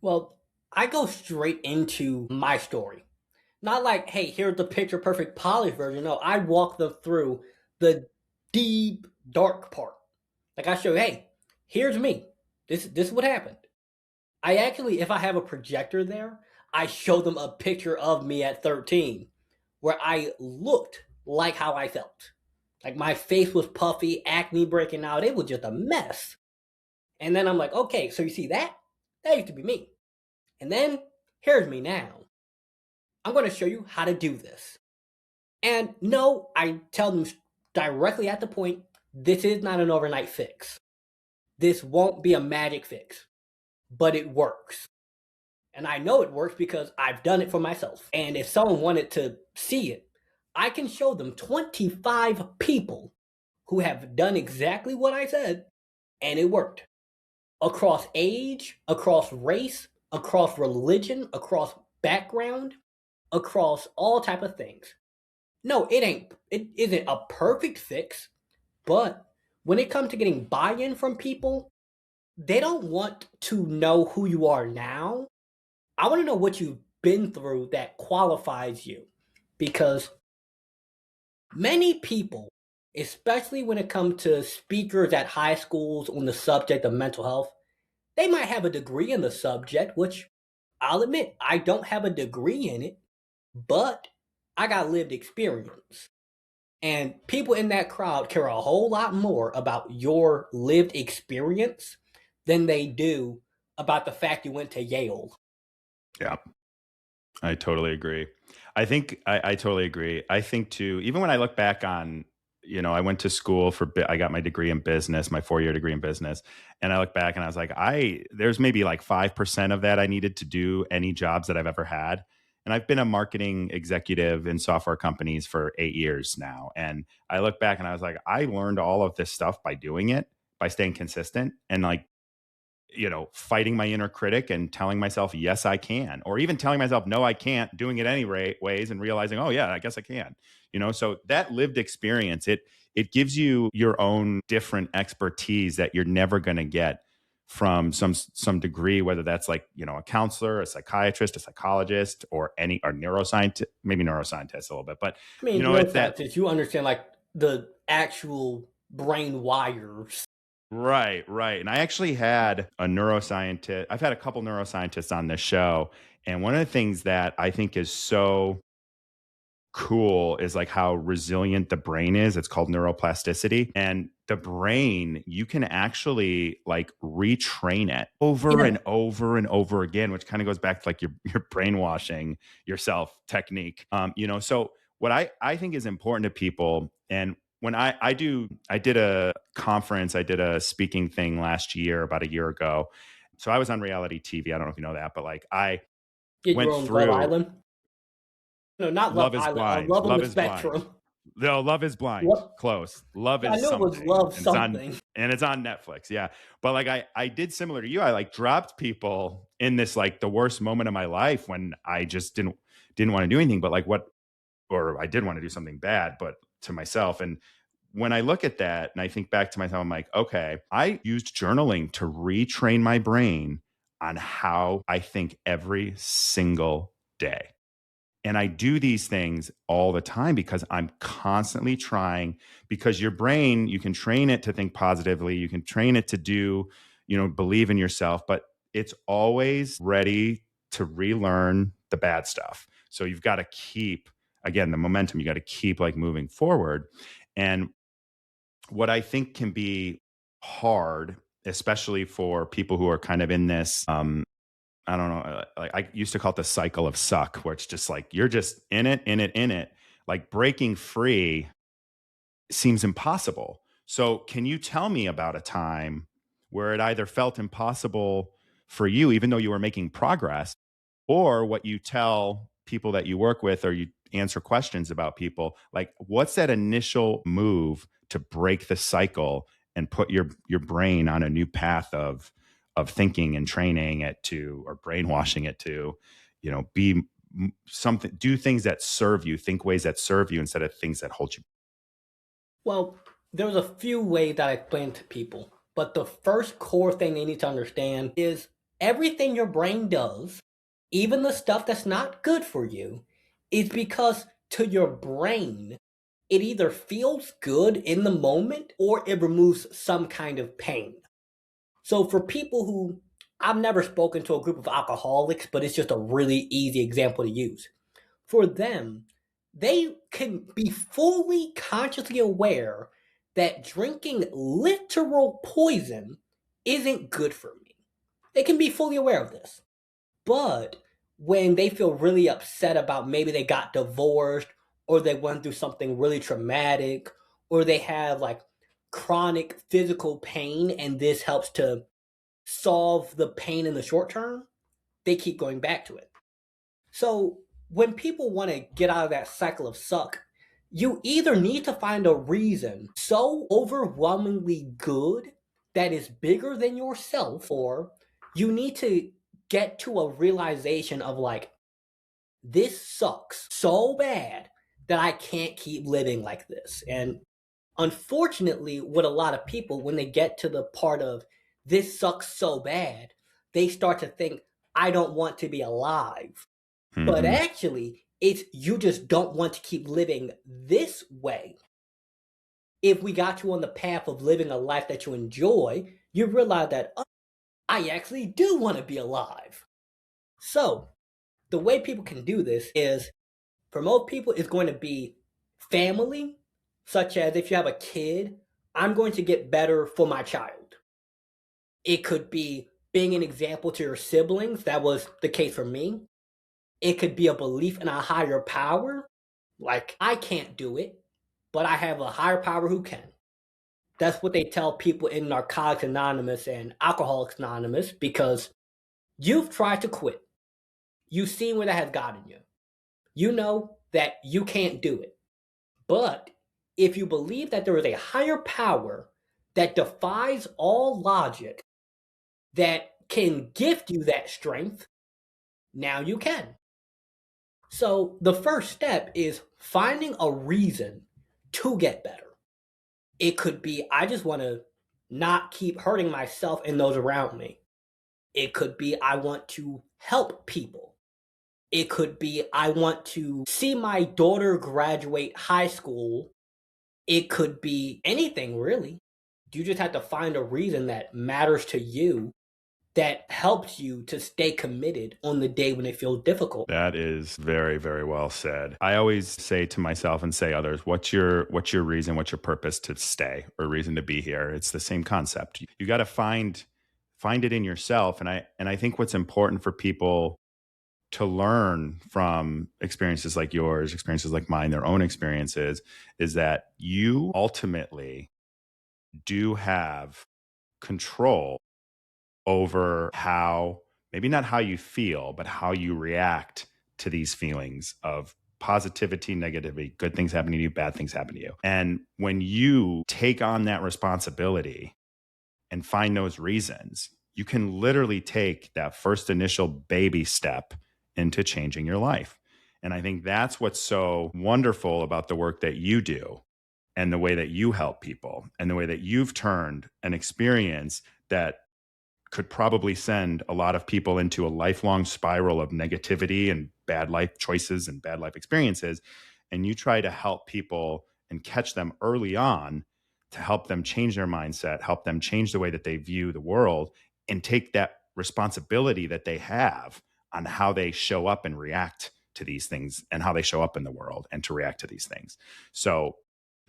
Well, I go straight into my story. Not like, hey, here's the picture perfect polished version. No, I walk them through the deep, dark part. Like I show, hey, here's me. This is what happened. I actually, if I have a projector there, I show them a picture of me at 13 where I looked like how I felt. Like my face was puffy, acne breaking out. It was just a mess. And then I'm like, okay, so you see that? That used to be me. And then here's me now. I'm going to show you how to do this. And no, I tell them directly at the point, this is not an overnight fix. This won't be a magic fix, but it works. And I know it works because I've done it for myself. And if someone wanted to see it, I can show them 25 people who have done exactly what I said, and it worked. Across age, across race, across religion, across background, across all type of things. No, it isn't a perfect fix, but when it comes to getting buy-in from people, they don't want to know who you are now. I want to know what you've been through that qualifies you. Because many people, especially when it comes to speakers at high schools on the subject of mental health, they might have a degree in the subject, which I'll admit, I don't have a degree in it, but I got lived experience. And people in that crowd care a whole lot more about your lived experience than they do about the fact you went to Yale. Yeah, I totally agree. I totally agree. I think too, even when I look back on, I went to school I got my degree in business, my 4-year degree in business. And I look back and I was like, there's maybe like 5% of that I needed to do any jobs that I've ever had. And I've been a marketing executive in software companies for 8 years now. And I look back and I was like, I learned all of this stuff by doing it, by staying consistent and like, fighting my inner critic and telling myself, yes, I can, or even telling myself, no, I can't, doing it any ways and realizing, oh yeah, I guess I can, so that lived experience, it gives you your own different expertise that you're never going to get from some degree, whether that's like, a counselor, a psychiatrist, a psychologist, or neuroscientist, maybe neuroscientist a little bit, but I mean, it's that. you understand like the actual brain wires. Right, right. And I actually had a neuroscientist. I've had a couple neuroscientists on this show. And one of the things that I think is so cool is like how resilient the brain is. It's called neuroplasticity. And the brain, you can actually like retrain it over Yeah. and over and over again, which kind of goes back to like your brainwashing yourself technique. So what I think is important to people, and when I did a conference, I did a speaking thing last year, about a year ago. So I was on reality TV. I don't know if you know that, but like I Get your went own Love through Island. No, not Love Love is Island. Blind. Love on Love the is Blind. Spectrum. No, Love is Blind. What? Close. Love I is knew it was something. Love something. And it's on Netflix. Yeah. But like I did similar to you. I like dropped people in this like the worst moment of my life when I just didn't want to do anything, but like or I did want to do something bad, but to myself. And when I look at that and I think back to myself, I'm like, okay, I used journaling to retrain my brain on how I think every single day. And I do these things all the time because I'm constantly trying, because your brain, you can train it to think positively. You can train it to believe in yourself, but it's always ready to relearn the bad stuff. So you've got to keep, again, the momentum, you got to keep like moving forward. And what I think can be hard, especially for people who are kind of in this, I don't know. Like I used to call it the cycle of suck, where it's just like you're just in it, in it, in it. Like breaking free seems impossible. So, can you tell me about a time where it either felt impossible for you, even though you were making progress, or what you tell people that you work with or you answer questions about people? Like, what's that initial move to break the cycle and put your brain on a new path of thinking and training it to, or brainwashing it to, be something, do things that serve you, think ways that serve you instead of things that hold you. Well, there's a few ways that I explain to people, but the first core thing they need to understand is everything your brain does, even the stuff that's not good for you, is because to your brain, it either feels good in the moment or it removes some kind of pain. So for people who, I've never spoken to a group of alcoholics, but it's just a really easy example to use. For them, they can be fully consciously aware that drinking literal poison isn't good for me. They can be fully aware of this. But when they feel really upset about maybe they got divorced or they went through something really traumatic or they have like chronic physical pain and this helps to solve the pain in the short term, they keep going back to it. So when people want to get out of that cycle of suck, you either need to find a reason so overwhelmingly good that is bigger than yourself, or you need to get to a realization of like, this sucks so bad that I can't keep living like this. And unfortunately, with a lot of people, when they get to the part of this sucks so bad, they start to think, I don't want to be alive. But Mm-hmm. actually, it's you just don't want to keep living this way. If we got you on the path of living a life that you enjoy, you realize that, oh, I actually do want to be alive. So, the way people can do this is, for most people, it's going to be family, such as if you have a kid, I'm going to get better for my child. It could be being an example to your siblings. That was the case for me. It could be a belief in a higher power. Like, I can't do it, but I have a higher power who can. That's what they tell people in Narcotics Anonymous and Alcoholics Anonymous, because you've tried to quit. You've seen where that has gotten you. You know that you can't do it. But if you believe that there is a higher power that defies all logic, that can gift you that strength, now you can. So the first step is finding a reason to get better. It could be, I just want to not keep hurting myself and those around me. It could be, I want to help people. It could be, I want to see my daughter graduate high school. It could be anything, really. You just have to find a reason that matters to you, that helps you to stay committed on the day when it feels difficult. That is very, very well said. I always say to myself and say others, what's your reason, what's your purpose to stay or reason to be here? It's the same concept. You got to find it in yourself. And I think what's important for people to learn from experiences like yours, experiences like mine, their own experiences, is that you ultimately do have control over how, maybe not how you feel, but how you react to these feelings of positivity, negativity, good things happening to you, bad things happen to you. And when you take on that responsibility and find those reasons, you can literally take that first initial baby step into changing your life. And I think that's what's so wonderful about the work that you do and the way that you help people and the way that you've turned an experience that could probably send a lot of people into a lifelong spiral of negativity and bad life choices and bad life experiences. And you try to help people and catch them early on to help them change their mindset, help them change the way that they view the world, and take that responsibility that they have on how they show up and react to these things and how they show up in the world and to react to these things. So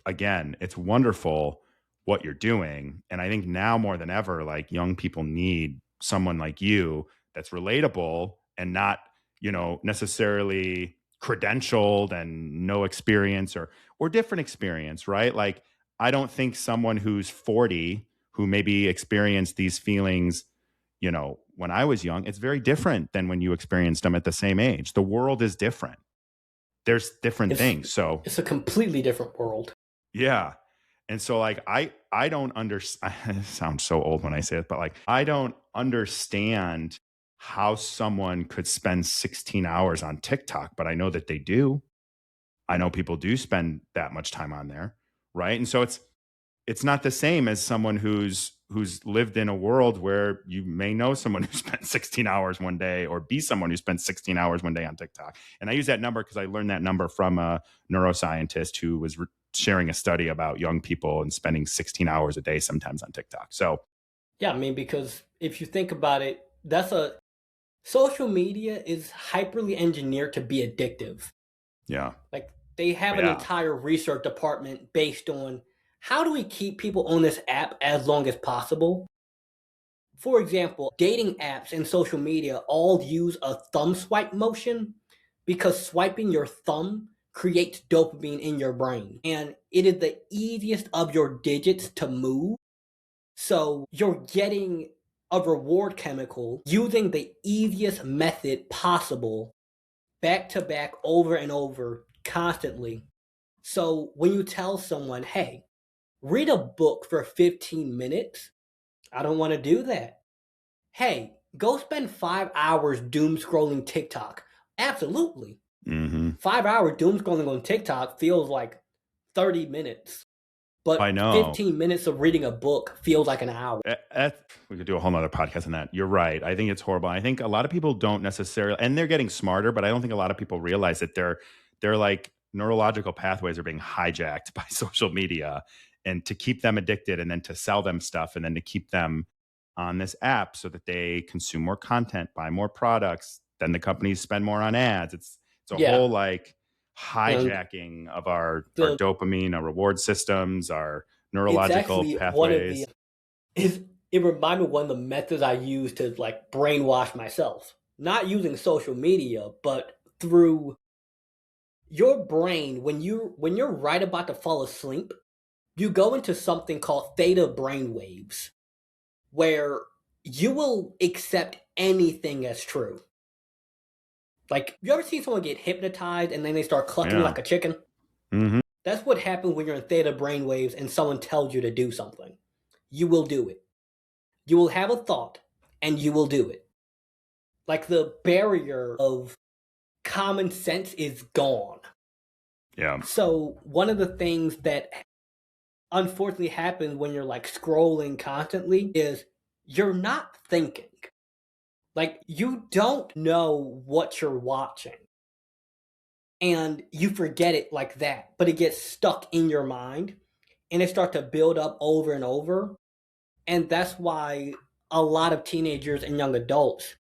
again, it's wonderful what you're doing. And I think now more than ever, like, young people need someone like you that's relatable and not, necessarily credentialed and no experience or different experience, right? Like, I don't think someone who's 40 who maybe experienced these feelings, when I was young, it's very different than when you experienced them at the same age. The world is different. There's different It's things. So it's a completely different world. yeah. And so, like, I don't understand. It sounds so old when I say it, but like, I don't understand how someone could spend 16 hours on TikTok, but I know that they do. I know people do spend that much time on there, right? And so it's not the same as someone who's lived in a world where you may know someone who spent 16 hours one day or be someone who spent 16 hours one day on TikTok. And I use that number because I learned that number from a neuroscientist who was sharing a study about young people and spending 16 hours a day sometimes on TikTok. So Yeah, I mean, because if you think about it, social media is hyperly engineered to be addictive. yeah, Like, they have an yeah, entire research department based on how do we keep people on this app as long as possible. For example, dating apps and social media all use a thumb swipe motion because swiping your thumb creates dopamine in your brain. And it is the easiest of your digits to move. So you're getting a reward chemical using the easiest method possible, back to back, over and over, constantly. So when you tell someone, hey, read a book for 15 minutes, I don't want to do that. Hey, go spend 5 hours doom scrolling TikTok. Absolutely. 5 hours doom scrolling on TikTok feels like 30 minutes. But I know. 15 minutes of reading a book feels like an hour. We could do a whole nother podcast on that. You're right. I think it's horrible. I think a lot of people don't necessarily, and they're getting smarter, but I don't think a lot of people realize that they're like neurological pathways are being hijacked by social media, and to keep them addicted, and then to sell them stuff, and then to keep them on this app so that they consume more content, buy more products, then the companies spend more on ads. It's a whole like hijacking of our dopamine, our reward systems, our neurological pathways. It reminded me of one of the methods I use to like brainwash myself. Not using social media, but through your brain. When you're right about to fall asleep, you go into something called theta brainwaves, where you will accept anything as true. Like, you ever seen someone get hypnotized and then they start clucking like a chicken? That's what happens when you're in theta brainwaves and someone tells you to do something. You will do it. You will have a thought and you will do it. Like, the barrier of common sense is gone. Yeah. So one of the things that unfortunately happens when you're like scrolling constantly is you're not thinking. Like, you don't know what you're watching. And you forget it like that, but it gets stuck in your mind and it starts to build up over and over. And that's why a lot of teenagers and young adults,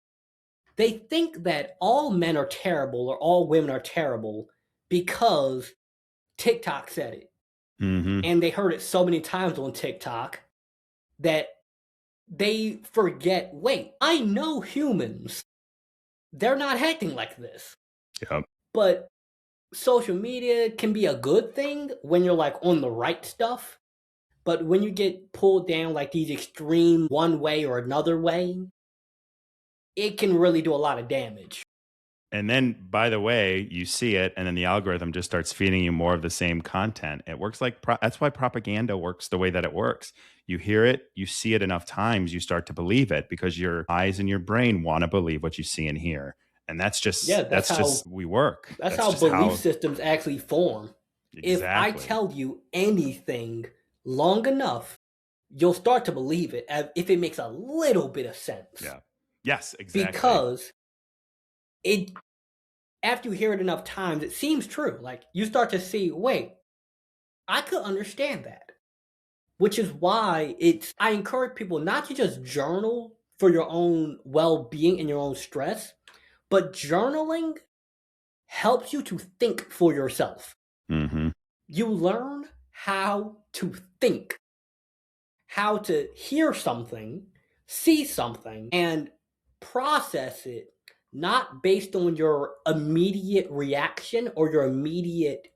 they think that all men are terrible or all women are terrible because TikTok said it. And they heard it so many times on TikTok that they forget, wait, I know humans. They're not acting like this. Yep. But social media can be a good thing when you're like on the right stuff. But when you get pulled down like these extreme one way or another way, it can really do a lot of damage. And then, by the way, you see it, and then the algorithm just starts feeding you more of the same content. It works like that's why propaganda works the way that it works. You hear it, you see it enough times, you start to believe it because your eyes and your brain want to believe what you see and hear. And that's just that's how we work. That's how belief systems actually form. Exactly. If I tell you anything long enough, you'll start to believe it if it makes a little bit of sense. Yeah. Yes, exactly. Because after you hear it enough times, it seems true. Like, you start to see, wait, I could understand that. Which is why I encourage people not to just journal for your own well-being and your own stress, but journaling helps you to think for yourself. You learn how to think, how to hear something, see something, and process it, not based on your immediate reaction or your immediate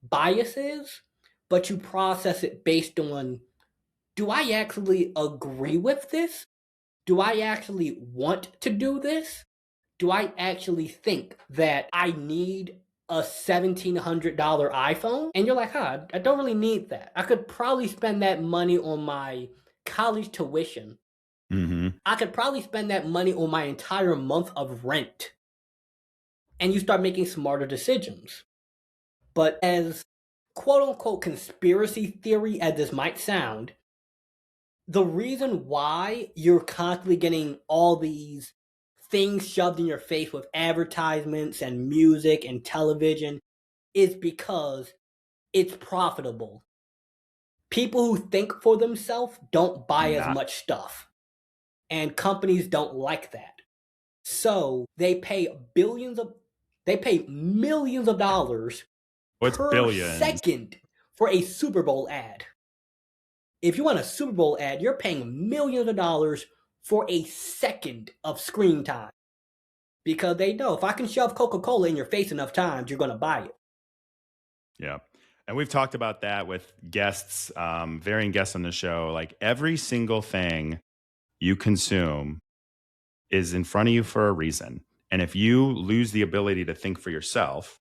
biases, but you process it based on, do I actually agree with this? Do I actually want to do this? Do I actually think that I need a $1,700 iPhone? And you're like, I don't really need that. I could probably spend that money on my college tuition. I could probably spend that money on my entire month of rent. And you start making smarter decisions. But as quote-unquote conspiracy theory as this might sound, the reason why you're constantly getting all these things shoved in your face with advertisements and music and television is because it's profitable. People who think for themselves don't buy as much stuff. And companies don't like that. So they pay millions of dollars per second for a Super Bowl ad. If you want a Super Bowl ad, you're paying millions of dollars for a second of screen time. Because they know if I can shove Coca-Cola in your face enough times, you're going to buy it. Yeah. And we've talked about that with guests, varying guests on the show. Like every single thing you consume is in front of you for a reason. And if you lose the ability to think for yourself,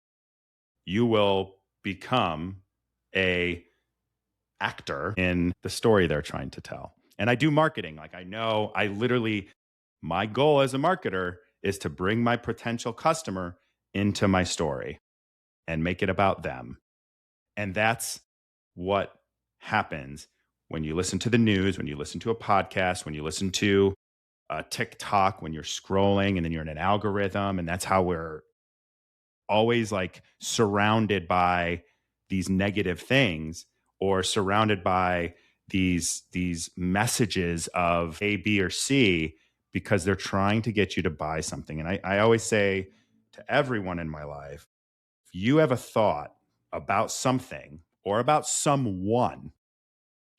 you will become a actor in the story they're trying to tell. And I do marketing. Like I know my goal as a marketer is to bring my potential customer into my story and make it about them. And that's what happens when you listen to the news, when you listen to a podcast, when you listen to TikTok, when you're scrolling and then you're in an algorithm. And that's how we're always like surrounded by these negative things or surrounded by these messages of A, B, or C because they're trying to get you to buy something. And I always say to everyone in my life, if you have a thought about something or about someone,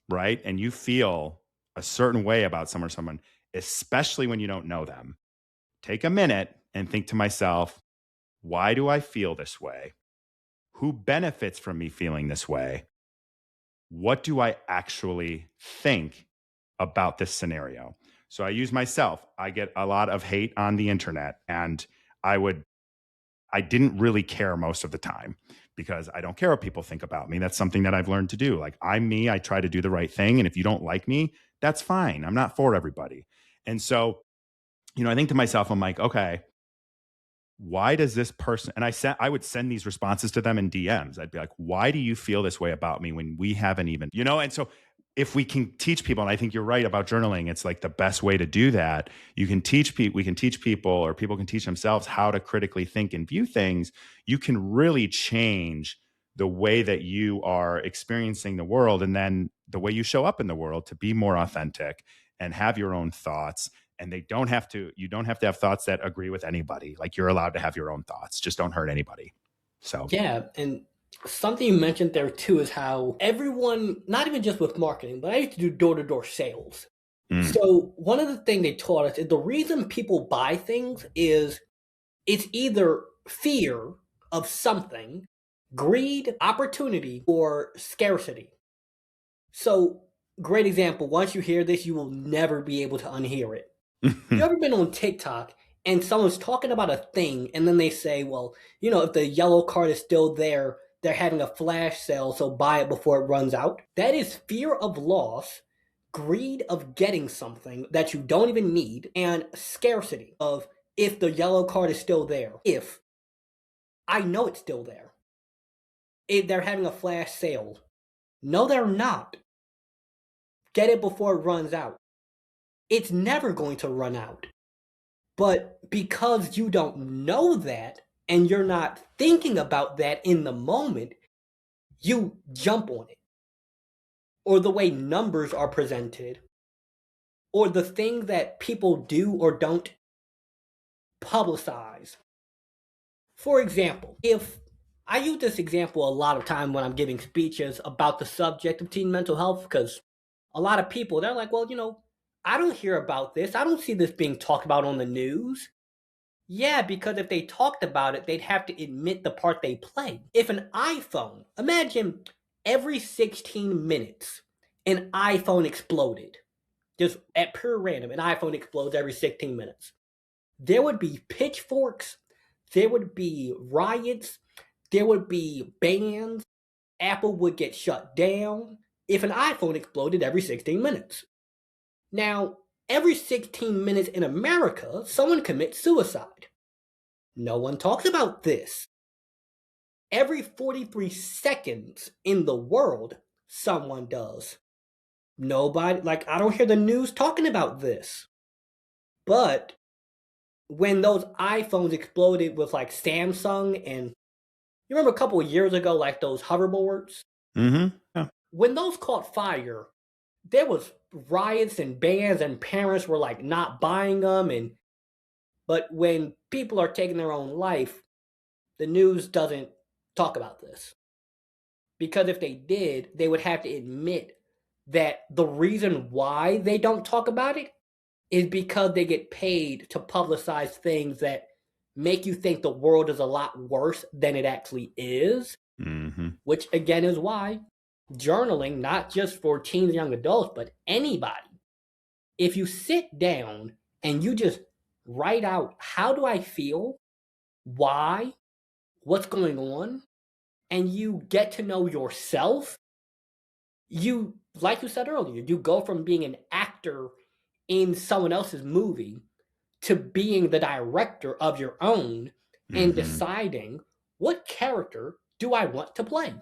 right? And you feel a certain way about someone, especially when you don't know them, take a minute and think to myself, why do I feel this way? Who benefits from me feeling this way? What do I actually think about this scenario? So I use myself. I get a lot of hate on the internet, and I didn't really care most of the time because I don't care what people think about me. That's something that I've learned to do. Like I'm me, I try to do the right thing. And if you don't like me, that's fine. I'm not for everybody. And so, I think to myself, I'm like, okay, why does this person, and I would send these responses to them in DMs. I'd be like, why do you feel this way about me when we haven't even, and so if we can teach people, and I think you're right about journaling, it's like the best way to do that. We can teach people, or people can teach themselves how to critically think and view things. You can really change the way that you are experiencing the world and then the way you show up in the world to be more authentic and have your own thoughts. And you don't have to have thoughts that agree with anybody. Like you're allowed to have your own thoughts. Just don't hurt anybody. So yeah, and something you mentioned there too is how everyone, not even just with marketing, but I used to do door-to-door sales. So one of the things they taught us is the reason people buy things is it's either fear of something, greed, opportunity, or scarcity. So great example. Once you hear this, you will never be able to unhear it. You ever been on TikTok and someone's talking about a thing and then they say, well, if the yellow card is still there, they're having a flash sale, so buy it before it runs out? That is fear of loss, greed of getting something that you don't even need, and scarcity of if the yellow card is still there. If I know it's still there. If they're having a flash sale. No, they're not. Get it before it runs out. It's never going to run out. But because you don't know that and you're not thinking about that in the moment, you jump on it. Or the way numbers are presented, or the thing that people do or don't publicize. For example, if I use this example a lot of time when I'm giving speeches about the subject of teen mental health, because a lot of people, they're like, well, I don't hear about this. I don't see this being talked about on the news. Yeah, because if they talked about it, they'd have to admit the part they play. If an iPhone, imagine every 16 minutes, an iPhone exploded. Just at pure random, an iPhone explodes every 16 minutes. There would be pitchforks, there would be riots, there would be bans, Apple would get shut down if an iPhone exploded every 16 minutes. Now, every 16 minutes in America, someone commits suicide. No one talks about this. Every 43 seconds in the world, someone does. Nobody, I don't hear the news talking about this. But when those iPhones exploded with Samsung, and you remember a couple of years ago, those hoverboards? Mm-hmm. Yeah. When those caught fire, there was riots and bans, and parents were not buying them. But when people are taking their own life, the news doesn't talk about this. Because if they did, they would have to admit that the reason why they don't talk about it is because they get paid to publicize things that make you think the world is a lot worse than it actually is, which again is why journaling, not just for teens and young adults, but anybody, if you sit down and you just write out, how do I feel? Why? What's going on? And you get to know yourself, you, like you said earlier, you go from being an actor in someone else's movie to being the director of your own and deciding what character do I want to play.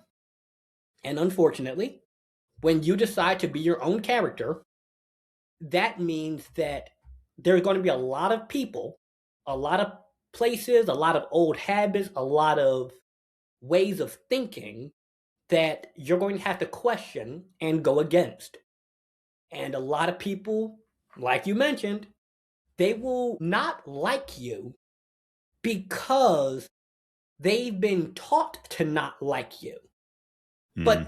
And unfortunately, when you decide to be your own character, that means that there's going to be a lot of people, a lot of places, a lot of old habits, a lot of ways of thinking that you're going to have to question and go against. And a lot of people, like you mentioned, they will not like you because they've been taught to not like you. But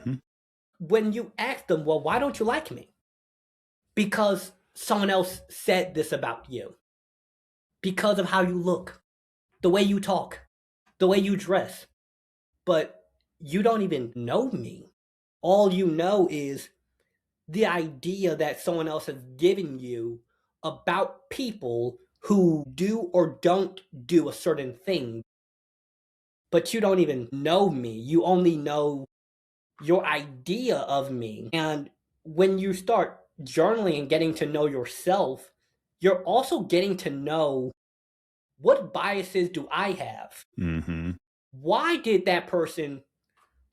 when you ask them, well, why don't you like me? Because someone else said this about you. Because of how you look, the way you talk, the way you dress. But you don't even know me. All you know is the idea that someone else has given you about people who do or don't do a certain thing. But you don't even know me. You only know your idea of me. And when you start journaling and getting to know yourself, you're also getting to know, what biases do I have? Why did that person,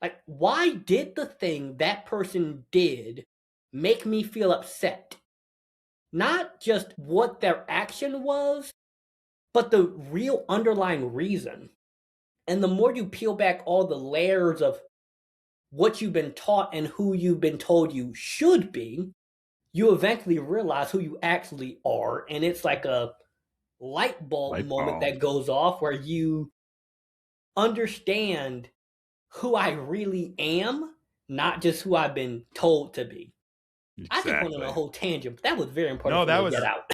like, why did the thing that person did make me feel upset? Not just what their action was, but the real underlying reason. And the more you peel back all the layers of what you've been taught and who you've been told you should be, you eventually realize who you actually are. And it's like a light bulb moment that goes off where you understand who I really am, not just who I've been told to be. Exactly. I just went on a whole tangent, but that was very important for me to get out.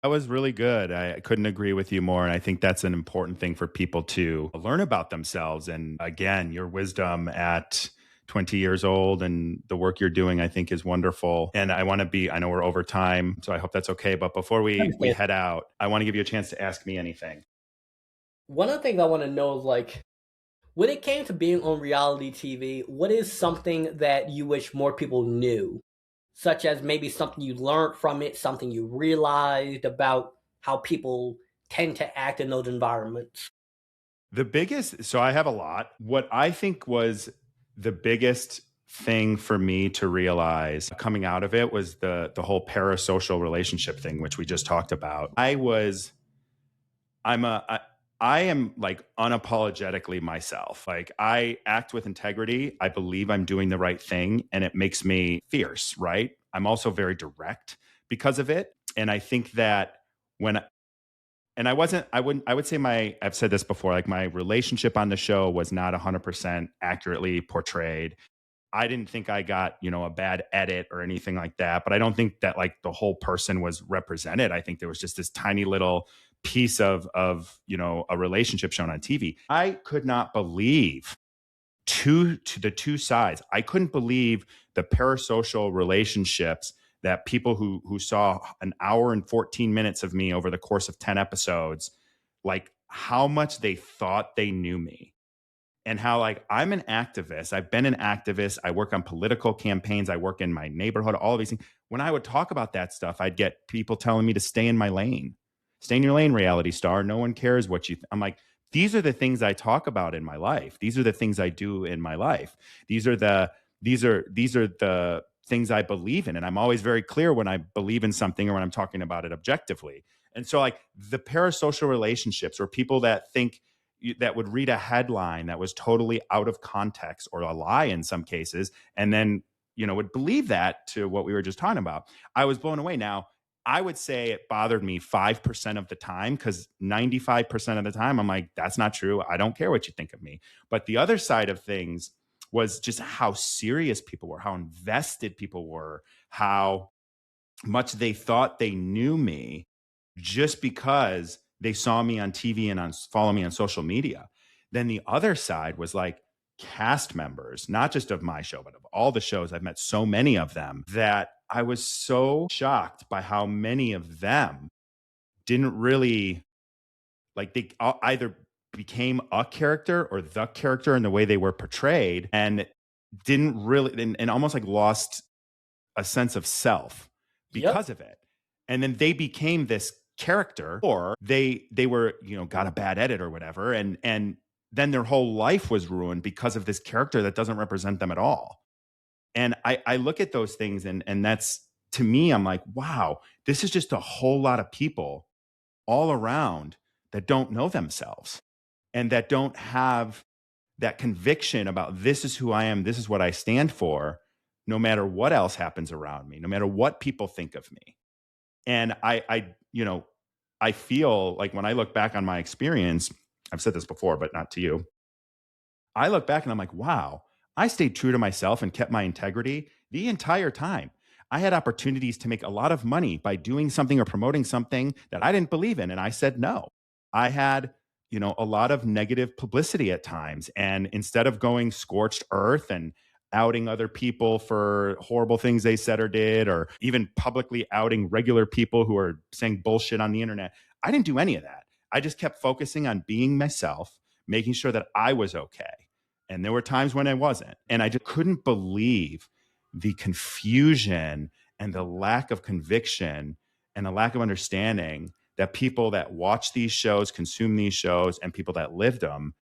That was really good. I couldn't agree with you more. And I think that's an important thing for people to learn about themselves. And again, your wisdom at 20 years old and the work you're doing, I think is wonderful. And I know we're over time, so I hope that's okay. But before we head out, I want to give you a chance to ask me anything. One of the things I want to know is, like, when it came to being on reality TV, what is something that you wish more people knew? Such as maybe something you learned from it, something you realized about how people tend to act in those environments. So I have a lot. What I think was the biggest thing for me to realize coming out of it was the whole parasocial relationship thing, which we just talked about. I am like unapologetically myself. Like, I act with integrity. I believe I'm doing the right thing, and it makes me fierce, right? I'm also very direct because of it. And I think that I would say I've said this before, like, my relationship on the show was not 100% accurately portrayed. I didn't think I got, a bad edit or anything like that, but I don't think that, like, the whole person was represented. I think there was just this tiny little piece of a relationship shown on TV. I could not believe to the two sides. I couldn't believe the parasocial relationships that people who saw an hour and 14 minutes of me over the course of 10 episodes, like, how much they thought they knew me. And how, like, I'm an activist. I've been an activist. I work on political campaigns. I work in my neighborhood, all of these things. When I would talk about that stuff, I'd get people telling me to stay in my lane. Stay in your lane, reality star. No one cares what you I'm like, these are the things I talk about in my life. These are the things I do in my life. These are the things I believe in. And I'm always very clear when I believe in something or when I'm talking about it objectively. And so, like, the parasocial relationships, or people that would read a headline that was totally out of context, or a lie in some cases, and then, would believe that to what we were just talking about. I was blown away. Now, I would say it bothered me 5% of the time, because 95% of the time I'm like, that's not true. I don't care what you think of me. But the other side of things was just how serious people were, how invested people were, how much they thought they knew me just because they saw me on TV and follow me on social media. Then the other side was like cast members, not just of my show, but of all the shows. I've met so many of them that I was so shocked by how many of them didn't really like, they either became a character or the character in the way they were portrayed, and didn't really, and almost like lost a sense of self Yep. because of it. And then they became this character, or they were, got a bad edit or whatever, and then their whole life was ruined because of this character that doesn't represent them at all. And I look at those things, and that's, to me, I'm like, wow, this is just a whole lot of people all around that don't know themselves and that don't have that conviction about, this is who I am, this is what I stand for, no matter what else happens around me, no matter what people think of me. And I feel like when I look back on my experience, I've said this before, but not to you. I look back and I'm like, wow, I stayed true to myself and kept my integrity the entire time. I had opportunities to make a lot of money by doing something or promoting something that I didn't believe in, and I said no. I had, a lot of negative publicity at times. And instead of going scorched earth and outing other people for horrible things they said or did, or even publicly outing regular people who are saying bullshit on the internet, I didn't do any of that. I just kept focusing on being myself, making sure that I was okay. And there were times when I wasn't. And I just couldn't believe the confusion and the lack of conviction and the lack of understanding that people that watch these shows, consume these shows, and people that lived them,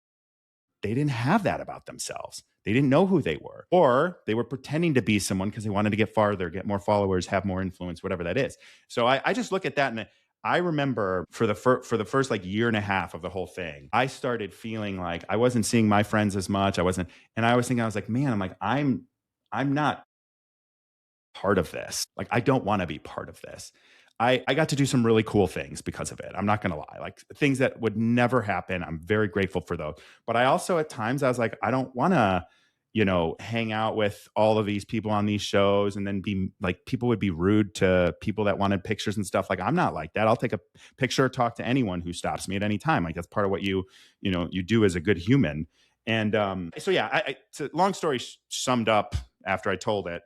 they didn't have that about themselves. They didn't know who they were, or they were pretending to be someone because they wanted to get farther, get more followers, have more influence, whatever that is. So I just look at that, and I remember for the first like year and a half of the whole thing, I started feeling like I wasn't seeing my friends as much. And I was thinking, I was like, man, I'm not part of this. Like, I don't want to be part of this. I got to do some really cool things because of it. I'm not going to lie, like things that would never happen. I'm very grateful for those. But I also, at times, I was like, I don't want to, hang out with all of these people on these shows and then be like, people would be rude to people that wanted pictures and stuff. Like, I'm not like that. I'll take a picture or talk to anyone who stops me at any time. Like, that's part of what you do as a good human. And so, yeah, so long story summed up after I told it,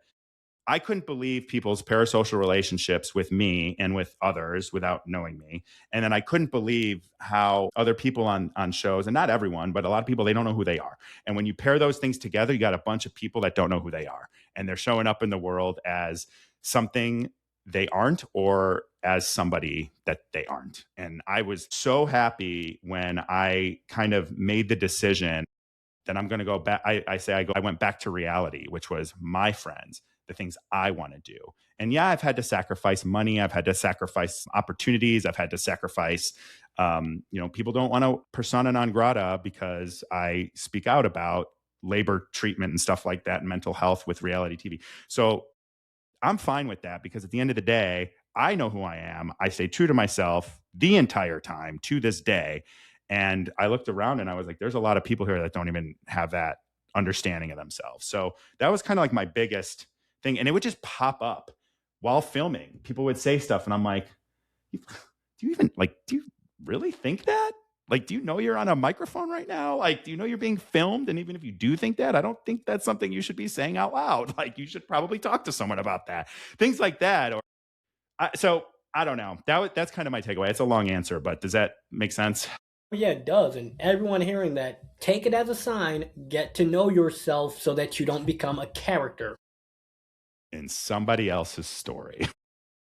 I couldn't believe people's parasocial relationships with me and with others without knowing me. And then I couldn't believe how other people on shows, and not everyone, but a lot of people, they don't know who they are. And when you pair those things together, you got a bunch of people that don't know who they are. And they're showing up in the world as something they aren't, or as somebody that they aren't. And I was so happy when I kind of made the decision then I'm going to go back. I went back to reality, which was my friends, the things I want to do. And yeah, I've had to sacrifice money. I've had to sacrifice opportunities. I've had to sacrifice, people don't want to persona non grata because I speak out about labor treatment and stuff like that and mental health with reality TV. So I'm fine with that because at the end of the day, I know who I am. I stay true to myself the entire time to this day. And I looked around and I was like, there's a lot of people here that don't even have that understanding of themselves. So that was kind of like my biggest thing. And it would just pop up while filming. People would say stuff and I'm like, do you really think that? Like, do you know you're on a microphone right now? Like, do you know you're being filmed? And even if you do think that, I don't think that's something you should be saying out loud. Like, you should probably talk to someone about that. Things like that. So I don't know. That's kind of my takeaway. It's a long answer, but does that make sense? Yeah, it does. And everyone hearing that, take it as a sign, get to know yourself so that you don't become a character. In somebody else's story.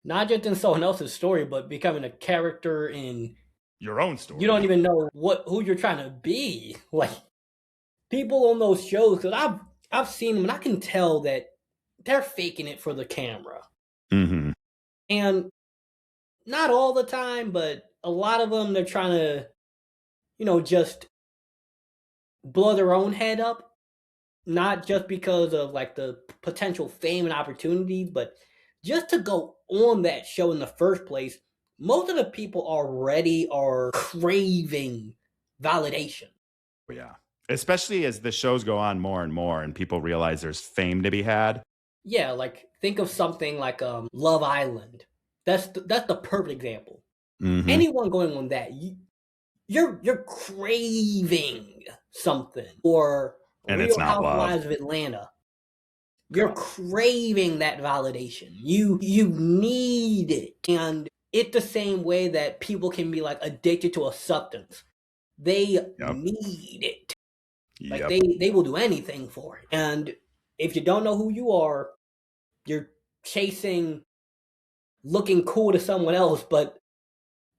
Not just in someone else's story, but becoming a character in your own story. You don't even know who you're trying to be. Like, people on those shows, because I've seen them and I can tell that they're faking it for the camera. Mm-hmm. And not all the time, but a lot of them, they're trying to, just blow their own head up. Not just because of like the potential fame and opportunities, but just to go on that show in the first place. Most of the people already are craving validation. Yeah. Especially as the shows go on more and more and people realize there's fame to be had. Yeah, like think of something like Love Island. That's the perfect example. Mm-hmm. Anyone going on that, you're craving something. Or And it's Real not love. Housewives of Atlanta. You're God. craving that validation. You need it. And it's the same way that people can be like addicted to a substance. They Yep. need it. Like Yep. they will do anything for it. And if you don't know who you are, you're chasing looking cool to someone else, but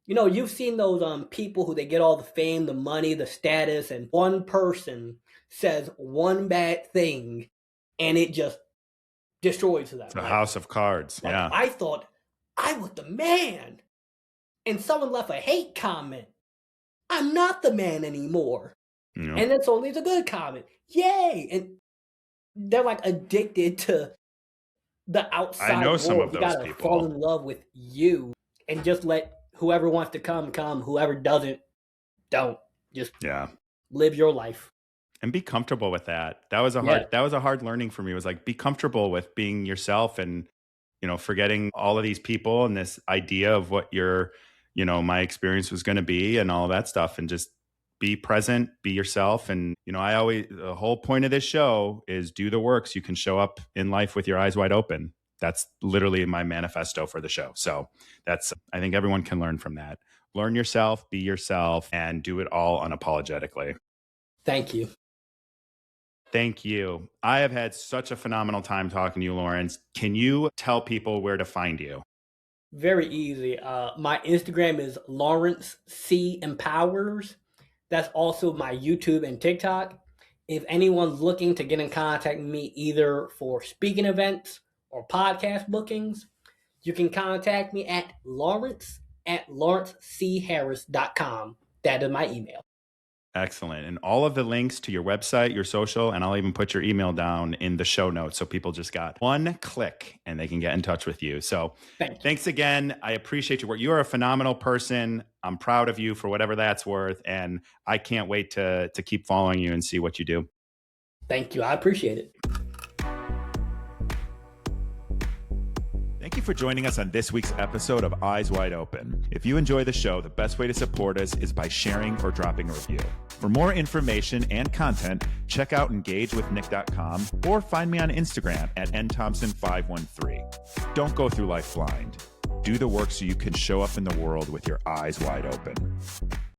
you've seen those people who they get all the fame, the money, the status, and one person says one bad thing and it just destroys them. It's a house of cards. Like Yeah. I thought I was the man, and someone left a hate comment. I'm not the man anymore. Yep. And then someone leaves a good comment. Yay! And they're like addicted to the outside I know world. some of You those gotta people. fall in love with you and just let whoever wants to come. Whoever doesn't, don't. Just live your life. And be comfortable with that. That was a hard learning for me. It was like, be comfortable with being yourself and, forgetting all of these people and this idea of what my experience was going to be and all that stuff, and just be present, be yourself. And, the whole point of this show is do the work so you can show up in life with your eyes wide open. That's literally my manifesto for the show. So I think everyone can learn from that. Learn yourself, be yourself, and do it all unapologetically. Thank you. Thank you. I have had such a phenomenal time talking to you, Lawrence. Can you tell people where to find you? Very easy. My Instagram is Lawrence C Empowers. That's also my YouTube and TikTok. If anyone's looking to get in contact with me either for speaking events or podcast bookings, you can contact me at lawrence@lawrencecharris.com. That is my email. Excellent. And all of the links to your website, your social, and I'll even put your email down in the show notes so people just got one click and they can get in touch with you. So thanks again. I appreciate your work. You are a phenomenal person. I'm proud of you for whatever that's worth. And I can't wait to keep following you and see what you do. Thank you. I appreciate it. Thank you for joining us on this week's episode of Eyes Wide Open. If you enjoy the show, the best way to support us is by sharing or dropping a review. For more information and content, check out engagewithnick.com or find me on Instagram at nthompson513. Don't go through life blind. Do the work so you can show up in the world with your eyes wide open.